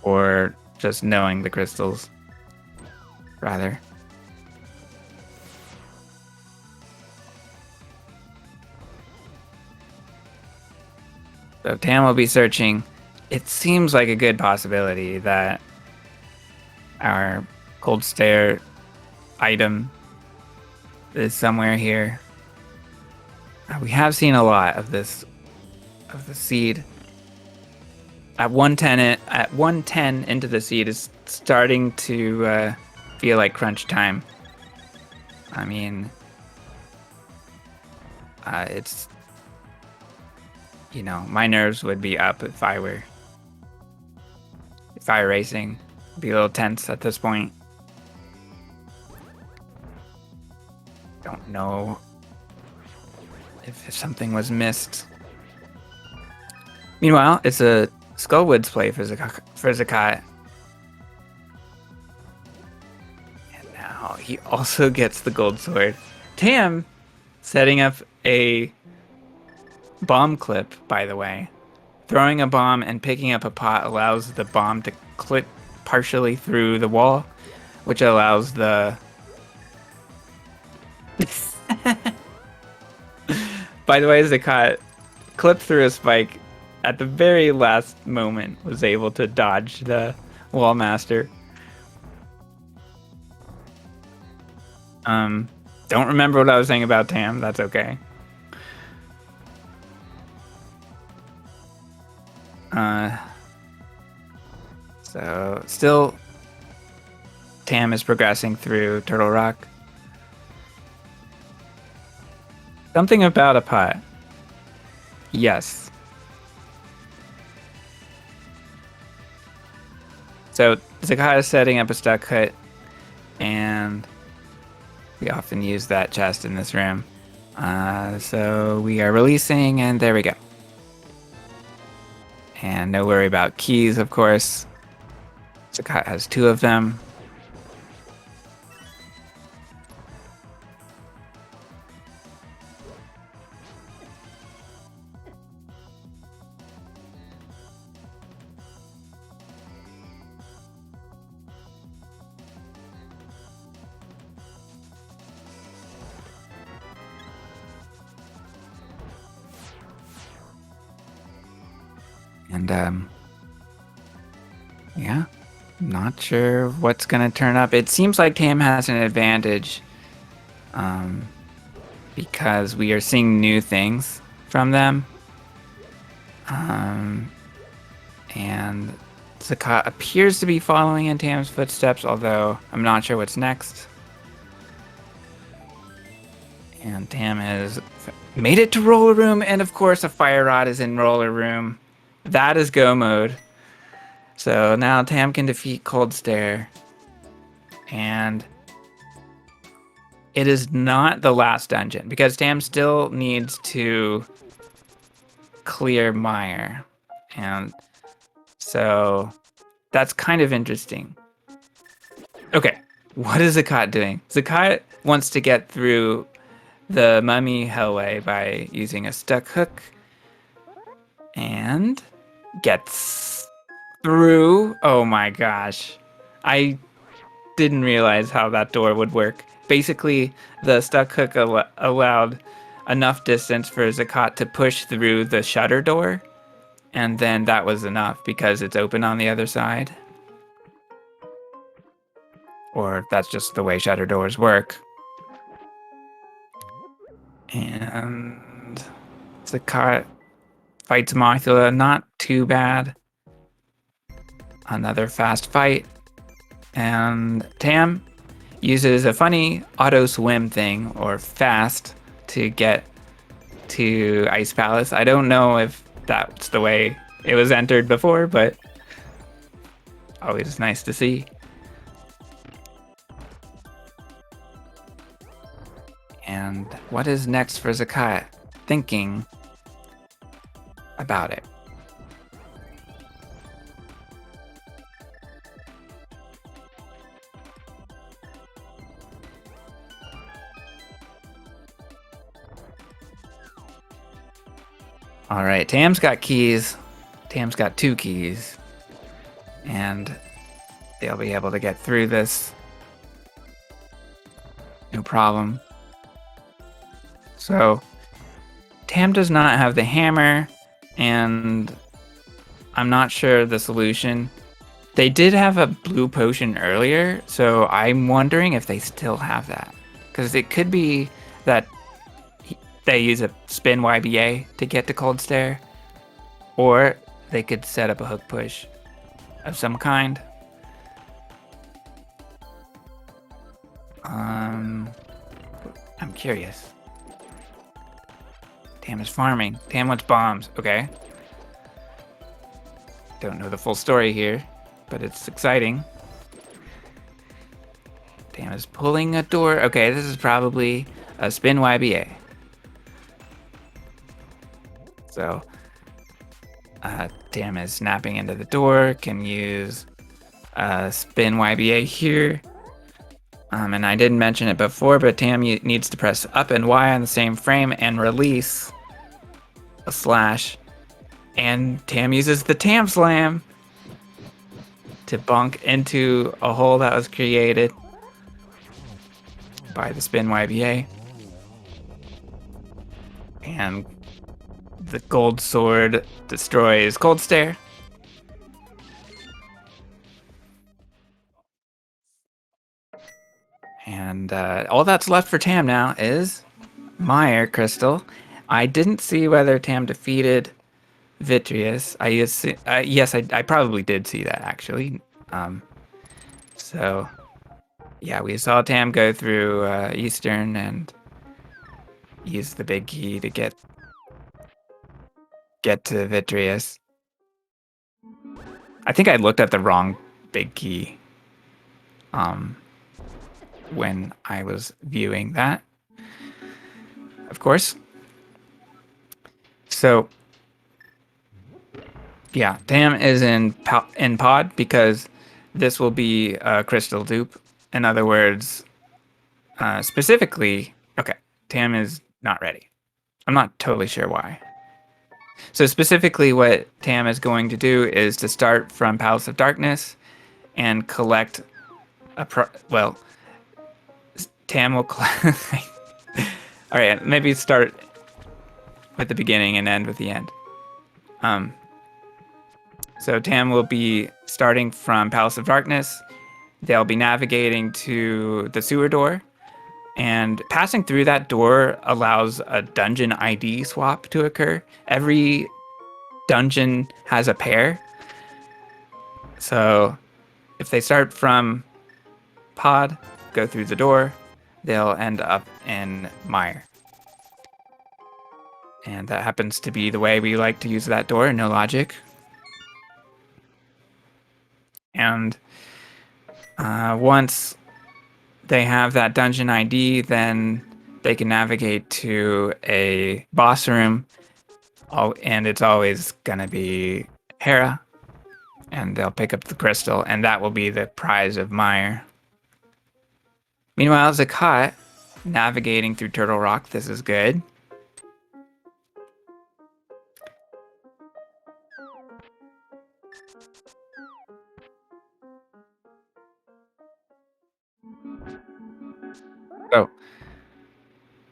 Or just knowing the crystals, rather. So Tam will be searching. It seems like a good possibility that our cold stare item is somewhere here. We have seen a lot of this, of the seed. At 110 into the seed is starting to feel like crunch time. I mean, it's, you know, my nerves would be up if I were racing. I'd be a little tense at this point. Don't know if something was missed. Meanwhile, it's a Skullwoods play for vZakat. And now he also gets the gold sword. Tam setting up a bomb clip, by the way. Throwing a bomb and picking up a pot allows the bomb to clip partially through the wall, which allows the... By the way, vZakat clipped through a spike at the very last moment, was able to dodge the wall master. Don't remember what I was saying about Tam. That's okay. So still Tam is progressing through Turtle Rock. Something about a pot. Yes. So Zakat is setting up a stuck hut, and we often use that chest in this room. So we are releasing, and there we go. And no worry about keys, of course. Zakat has 2 of them. And yeah, not sure what's gonna turn up. It seems like Tam has an advantage, because we are seeing new things from them. And Zakat appears to be following in Tam's footsteps, although I'm not sure what's next. And Tam has made it to Roller Room, and of course a Fire Rod is in Roller Room. That is go mode. So now Tam can defeat Cold Stare. And it is not the last dungeon, because Tam still needs to clear Mire. And so that's kind of interesting. Okay, what is Zakat doing? Zakat wants to get through the Mummy Hellway by using a stuck hook, and gets through. Oh my gosh. I didn't realize how that door would work. Basically, the stuck hook allowed enough distance for Zakat to push through the shutter door, and then that was enough because it's open on the other side. Or that's just the way shutter doors work. And Zakat fights Mothula, not too bad. Another fast fight. And Tam uses a funny auto swim thing, or fast, to get to Ice Palace. I don't know if that's the way it was entered before, but always nice to see. And what is next for Zakat? Thinking about it. All right, Tam's got keys. Tam's got 2 keys. And they'll be able to get through this. No problem. So, Tam does not have the hammer, and I'm not sure the solution. They did have a blue potion earlier, so I'm wondering if they still have that. Because it could be that they use a spin YBA to get to Cold Stare, or they could set up a hook push of some kind. I'm curious. Tam is farming. Tam wants bombs. Okay. Don't know the full story here, but it's exciting. Tam is pulling a door. Okay, this is probably a spin YBA. So, Tam is snapping into the door. Can use a spin YBA here. And I didn't mention it before, but Tam needs to press up and Y on the same frame and release a slash. And Tam uses the Tam Slam to bonk into a hole that was created by the spin YBA. And the gold sword destroys Cold Stare. And all that's left for Tam now is Mire Crystal. I didn't see whether Tam defeated Vitreous. Yes, I probably did see that, actually. So Yeah, we saw Tam go through Eastern and use the big key to get to Vitreous. I think I looked at the wrong big key when I was viewing that, of course. So yeah, Tam is in pod because this will be a crystal dupe. In other words, specifically, okay, Tam is not ready. I'm not totally sure why. So specifically what Tam is going to do is to start from Palace of Darkness and collect well, Tam will collect... All right, maybe start with the beginning and end with the end. So Tam will be starting from Palace of Darkness. They'll be navigating to the sewer door, and passing through that door allows a dungeon ID swap to occur. Every dungeon has a pair. So if they start from pod, go through the door, they'll end up in mire. And that happens to be the way we like to use that door, no logic. And once they have that dungeon ID, then they can navigate to a boss room, and it's always gonna be Hera, and they'll pick up the crystal, and that will be the prize of mire. Meanwhile, Zakat navigating through Turtle Rock. This is good. Oh,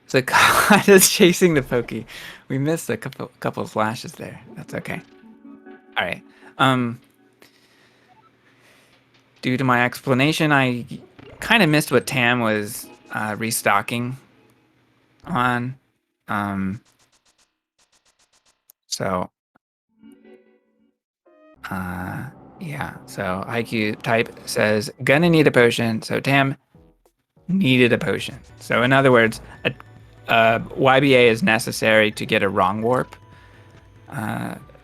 Zakat is chasing the Pokey. We missed a couple of flashes there. That's okay. All right. Due to my explanation, I kind of missed what Tam was restocking on. So, yeah. So IQ type says gonna need a potion. So Tam needed a potion. So in other words, a YBA is necessary to get a wrong warp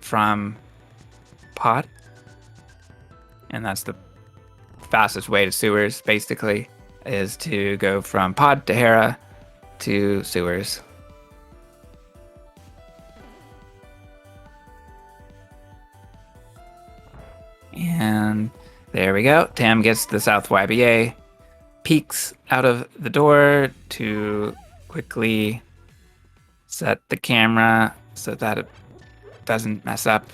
from pod, and that's the fastest way to sewers. Basically, is to go from pod to Hera to sewers. And there we go. Tam gets the South YBA, peeks out of the door to quickly set the camera so that it doesn't mess up.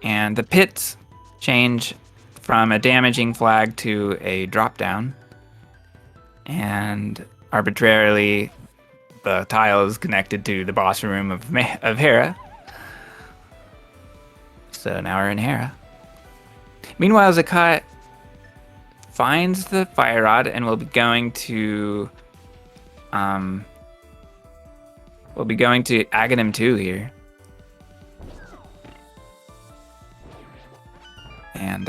And the pits change from a damaging flag to a drop down. And arbitrarily, the tile is connected to the boss room of Hera. So now we're in Hera. Meanwhile, Zakat finds the fire rod and will be going to Aghanim 2 here. And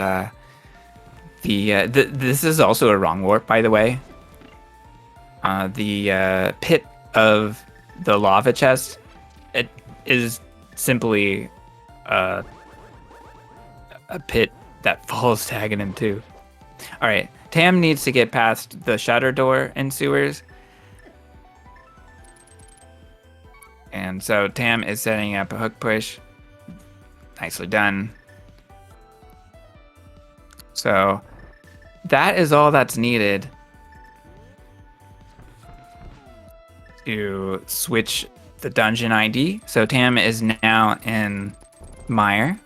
this is also a wrong warp, by the way. The pit of the lava chest, it is simply a pit that falls to Aghanim 2. All right, Tam needs to get past the shutter door in sewers. And so Tam is setting up a hook push. Nicely done. So that is all that's needed to switch the dungeon ID. So Tam is now in mire.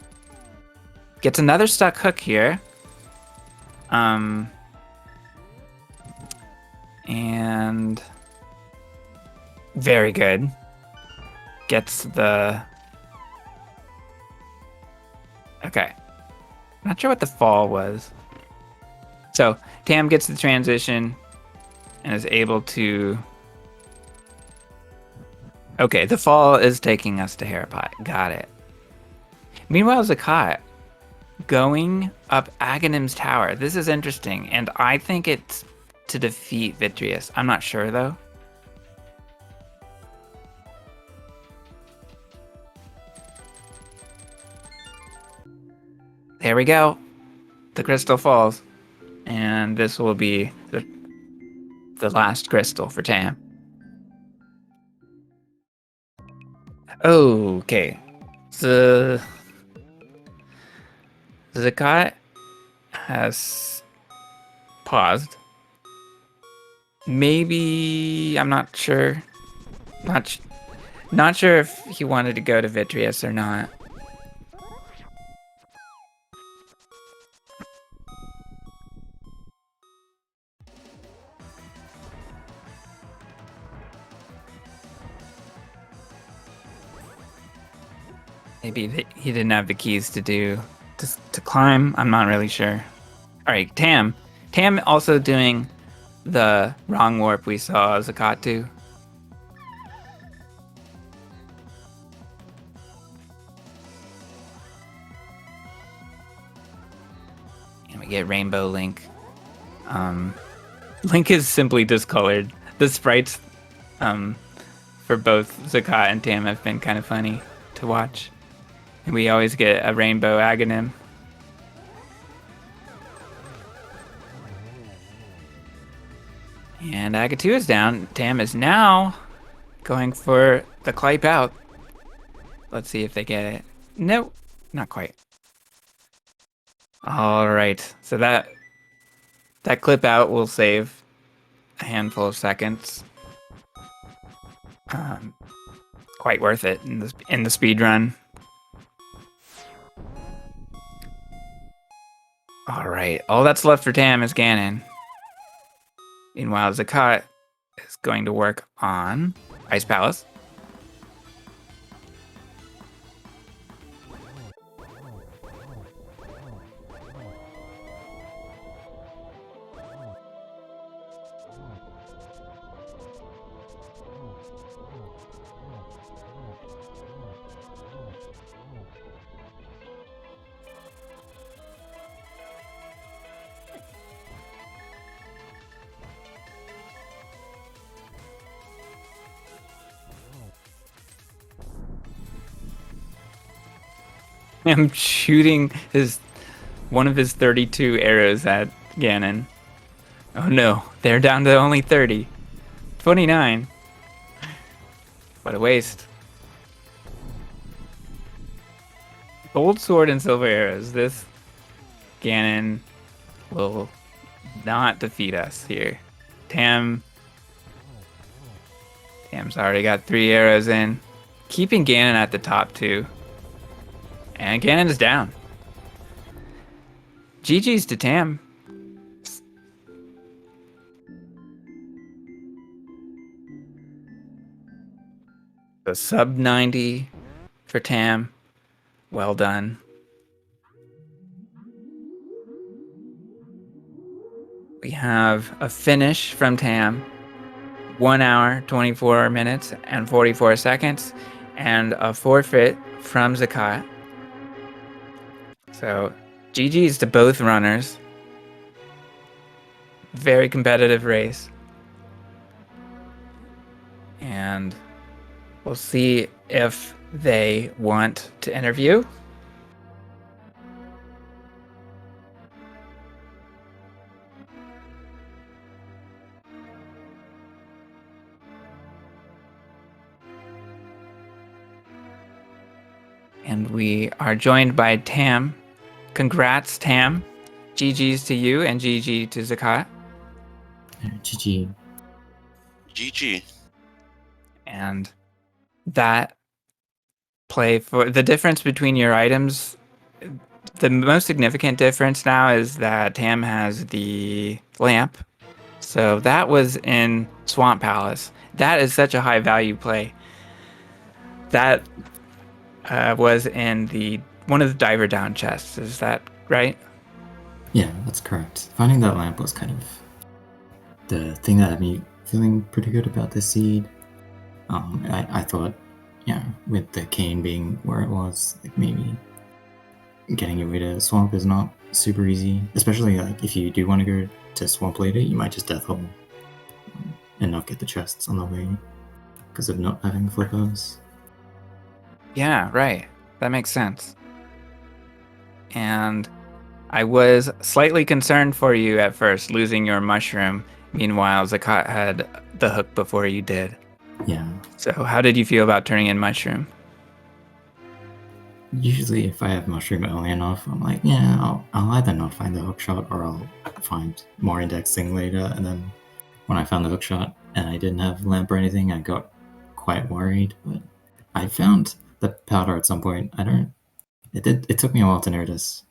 Gets another stuck hook here. And very good. Gets the... Okay. Not sure what the fall was. So Tam gets the transition and is able to... Okay, the fall is taking us to Herapot. Got it. Meanwhile, Zakat going up Aghanim's tower. This is interesting, and I think it's to defeat Vitreous. I'm not sure though. There we go. The crystal falls. And this will be the last crystal for Tam. Okay. The Zakat has paused. Maybe, I'm not sure. Not sure if he wanted to go to Vitreous or not. Maybe he didn't have the keys to climb. I'm not really sure. All right, Tam. Tam also doing the wrong warp we saw Zakat do. And we get Rainbow Link. Link is simply discolored. The sprites for both Zakat and Tam have been kind of funny to watch. And we always get a rainbow Aghanim. And Aga2 is down. Tam is now going for the Clipe out. Let's see if they get it. Nope, not quite. All right, so that clip out will save a handful of seconds. Quite worth it in the speed run. All right, all that's left for Tam is Ganon. Meanwhile, Zakat is going to work on Ice Palace. I'm shooting one of his 32 arrows at Ganon. Oh no, they're down to only 30. 29. What a waste. Gold sword and silver arrows. This Ganon will not defeat us here. Tam's already got 3 arrows in. Keeping Ganon at the top too. And Ganon is down. GG's to Tam. The sub 90 for Tam. Well done. We have a finish from Tam. 1 hour, 24 minutes, and 44 seconds. And a forfeit from Zakat. So, GG's to both runners. Very competitive race. And we'll see if they want to interview. And we are joined by Tam. Congrats, Tam. GG's to you and GG to Zakat. GG. GG. And that play for the difference between your items, the most significant difference now is that Tam has the lamp. So that was in Swamp Palace. That is such a high value play. That was in one of the diver down chests. Is that right? Yeah, that's correct. Finding that lamp was kind of the thing that had me feeling pretty good about this seed. I thought, with the cane being where it was, like maybe getting your way to Swamp is not super easy, especially like if you do want to go to swamp later, you might just death hole and not get the chests on the way because of not having flippers. Yeah, right. That makes sense. And I was slightly concerned for you at first, losing your mushroom. Meanwhile, Zakat had the hook before you did. Yeah. So how did you feel about turning in mushroom? Usually, if I have mushroom early enough, I'm like, yeah, I'll either not find the hook shot or I'll find more indexing later. And then when I found the hook shot and I didn't have lamp or anything, I got quite worried. But I found the powder at some point. It took me a while to notice.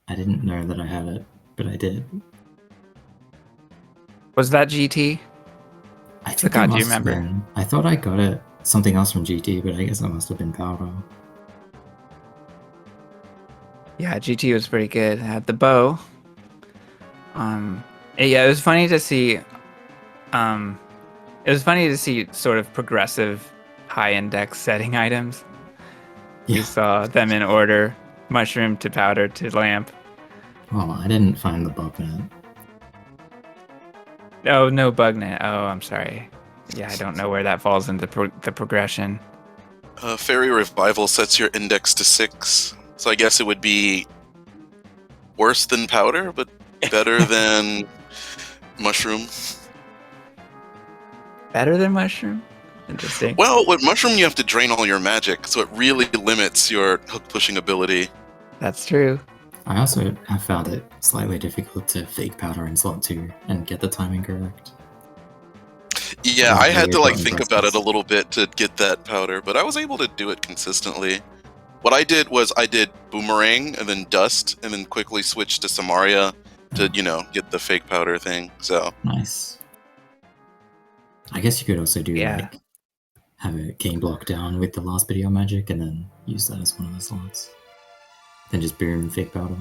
I didn't know that I had it, but I did. Was that GT? I think Zakat, it do you must have remember? been. I thought I got it something else from GT, but I guess it must have been powder. Yeah, GT was pretty good. It had the bow. Yeah, it was funny to see. It was funny to see sort of progressive high index setting items. Yeah. We saw them in order: mushroom to powder to lamp. Well, I didn't find the bug net. Oh, no bug net. Oh, I'm sorry. Yeah, I don't know where that falls into the progression. Fairy Revival sets your index to 6, so I guess it would be worse than powder, but better than mushroom. Better than mushroom? Interesting. Well, with mushroom you have to drain all your magic, so it really limits your hook pushing ability. That's true. I also have found it slightly difficult to fake powder in slot 2 and get the timing correct. Yeah, Not I had really to like button think presses. about it a little bit to get that powder, but I was able to do it consistently. What I did was I did boomerang and then dust and then quickly switched to Samaria to, get the fake powder thing. So Nice. I guess you could also do Yeah. like have a game block down with the last video magic and then use that as one of the slots. Then just boom fake powder.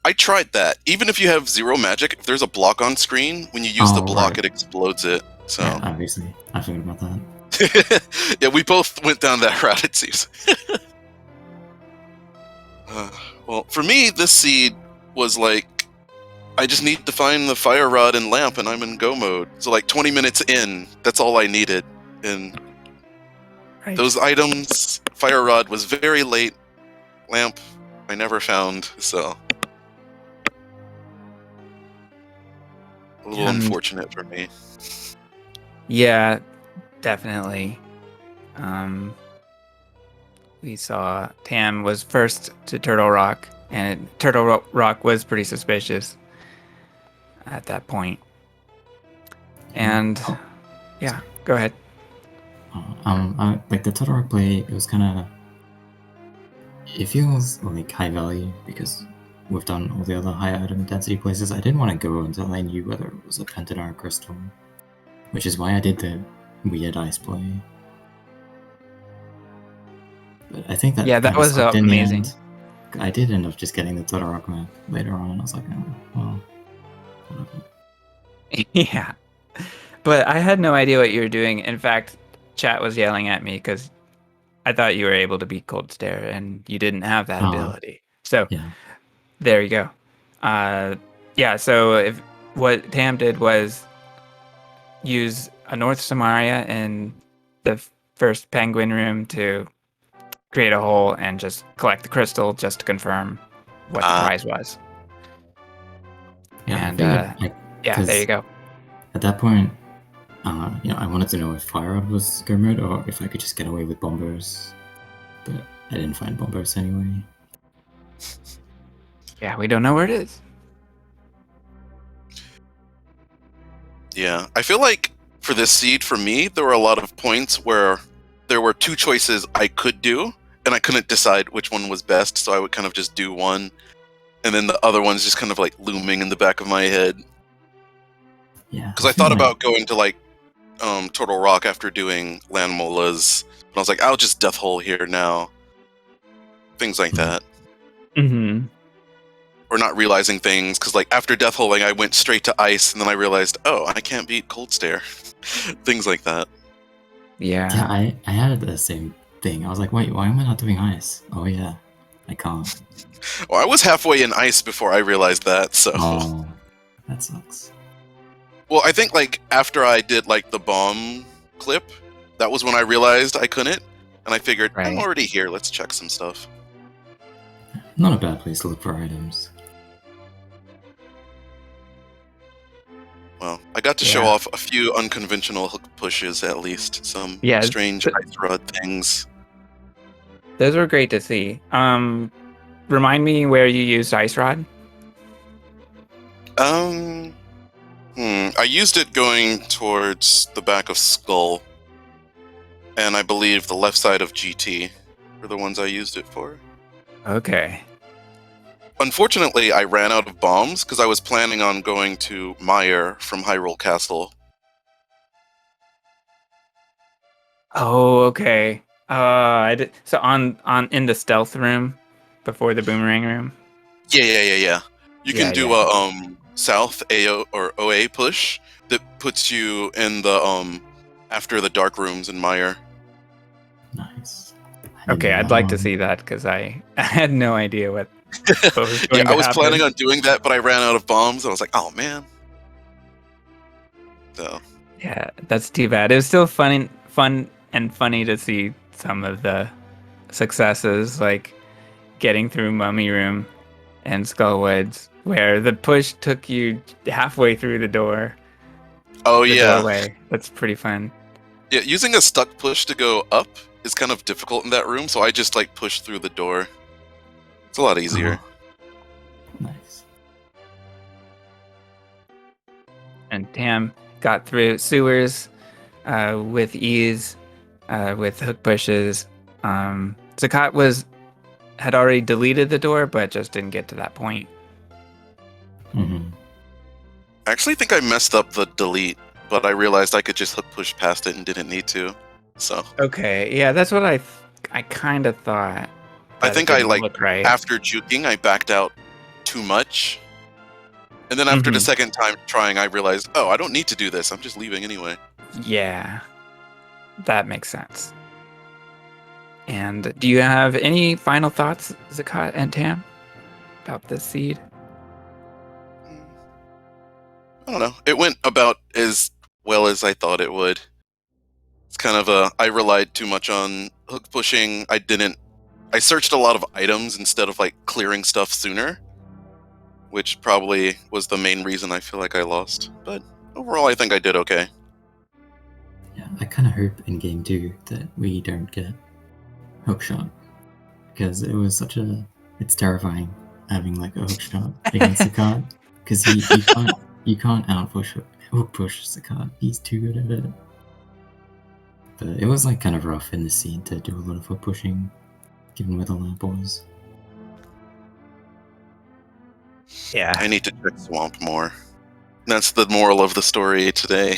I tried that. Even if you have 0 magic, if there's a block on screen, when you use the block, right. It explodes it. So Yeah, obviously. I forgot about that. yeah, we both went down that route, it seems. Well, for me, this seed was like, I just need to find the fire rod and lamp, and I'm in go mode. So like 20 minutes in, that's all I needed. And Right. those items, fire rod was very late. Lamp, I never found. So a little unfortunate for me. Yeah, definitely. We saw Tam was first to Turtle Rock, and Turtle Rock was pretty suspicious at that point. And yeah, go ahead. Like the Turtle Rock play, it was kind of. It feels like high value because we've done all the other high item density places. I didn't want to go until I knew whether it was a Pentanar crystal, which is why I did the weird ice play. But I think that Yeah, that kinda was sucked in the amazing. end. I did end up just getting the Turtle Rock map later on, and I was like, oh, well, whatever. Yeah, but I had no idea what you were doing. In fact, chat was yelling at me because I thought you were able to beat Cold Stare, and you didn't have that ability. So Yeah. there you go. Yeah, so if what Tam did was use a North Samaria in the first penguin room to create a hole and just collect the crystal just to confirm what the prize was. Yeah, And I figured, yeah, there you go. At that point, I wanted to know if Fire Rod was go mode or if I could just get away with bombers, but I didn't find bombers anyway. Yeah, we don't know where it is. Yeah, I feel like for this seed, for me, there were a lot of points where there were 2 choices I could do, and I couldn't decide which one was best, so I would kind of just do one, and then the other one's just kind of like looming in the back of my head. Yeah, Because I thought about going to like Turtle Rock after doing Land Molas, but I was like, I'll just Death Hole here now. Things like that. Mm-hmm. Or not realizing things, because like after Death Holing, I went straight to Ice, and then I realized, oh, I can't beat Cold Stare. Things like that. Yeah. Yeah, I had the same thing. I was like, wait, why am I not doing ice? Oh yeah, I can't. Well, I was halfway in Ice before I realized that, so... Oh, That sucks. Well, I think like after I did like the bomb clip, that was when I realized I couldn't, and I figured I'm Right. already here. Let's check some stuff. Not a bad place to look for items. Well, I got to show Yeah. off a few unconventional hook pushes at least. Some Yeah, strange th- ice rod things. Those were great to see. Remind me where you used ice rod. I used it going towards the back of Skull, and I believe the left side of GT were the ones I used it for. Okay. Unfortunately, I ran out of bombs because I was planning on going to Meyer from Hyrule Castle. Oh, okay. So on in the stealth room before the boomerang room. Yeah. You Yeah, can do yeah. a south AO or OA push that puts you in the after the dark rooms in Meyer. Nice. I didn't Okay, know I'd that like to one. see that because I had no idea what was Yeah, going I to was planning happen. on doing that, but I ran out of bombs. I was like, oh man. So Yeah, that's too bad. It was still fun and funny to see some of the successes, like getting through Mummy Room and Skullwoods, where the push took you halfway through the oh the yeah. doorway. That's pretty fun. Yeah, using a stuck push to go up is kind of difficult in that room, so I just like push through the door. It's a lot easier. Oh, nice. And Tam got through sewers with ease, with hook pushes. Zakat had already deleted the door, but just didn't get to that point. Mm-hmm. I actually think I messed up the delete, but I realized I could just hook push past it and didn't need to. So Okay, yeah, that's what I kind of thought. I That it think I didn't like look right. after juking, I backed out too much. And then after the Mhm. second time trying, I realized, oh, I don't need to do this. I'm just leaving anyway. Yeah, that makes sense. And do you have any final thoughts, Zakat and Tam, about this seed? I don't know. It went about as well as I thought it would. It's kind of I relied too much on hook pushing. I searched a lot of items instead of like clearing stuff sooner, which probably was the main reason I feel like I lost. But overall, I think I did okay. Yeah, I kind of hope in game 2 that we don't get hookshot, because it was it's terrifying having like a hookshot against the card, because you can't hook push the card. He's too good at it. But it was like kind of rough in the scene to do a lot of hook pushing, given where the lamp was. Yeah. I need to check Swamp more. That's the moral of the story today.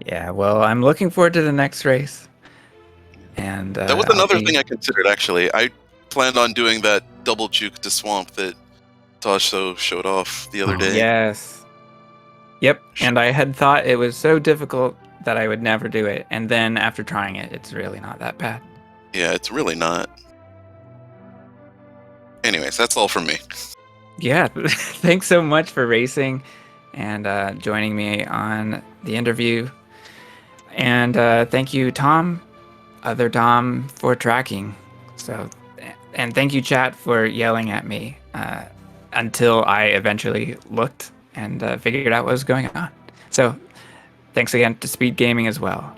Yeah, well, I'm looking forward to the next race. And That was I'll another be... thing I considered, actually. I planned on doing that double juke to Swamp that Tasho showed off the other Oh, day. Yes. Yep, and I had thought it was so difficult that I would never do it. And then after trying it, it's really not that bad. Yeah, it's really not. Anyways, that's all from me. Yeah, thanks so much for racing and joining me on the interview. And thank you, Tom, other Tom, for tracking. So, and thank you, chat, for yelling at me until I eventually looked and figured out what was going on. So, thanks again to Speed Gaming as well.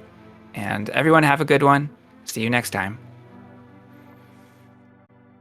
And everyone have a good one. See you next time.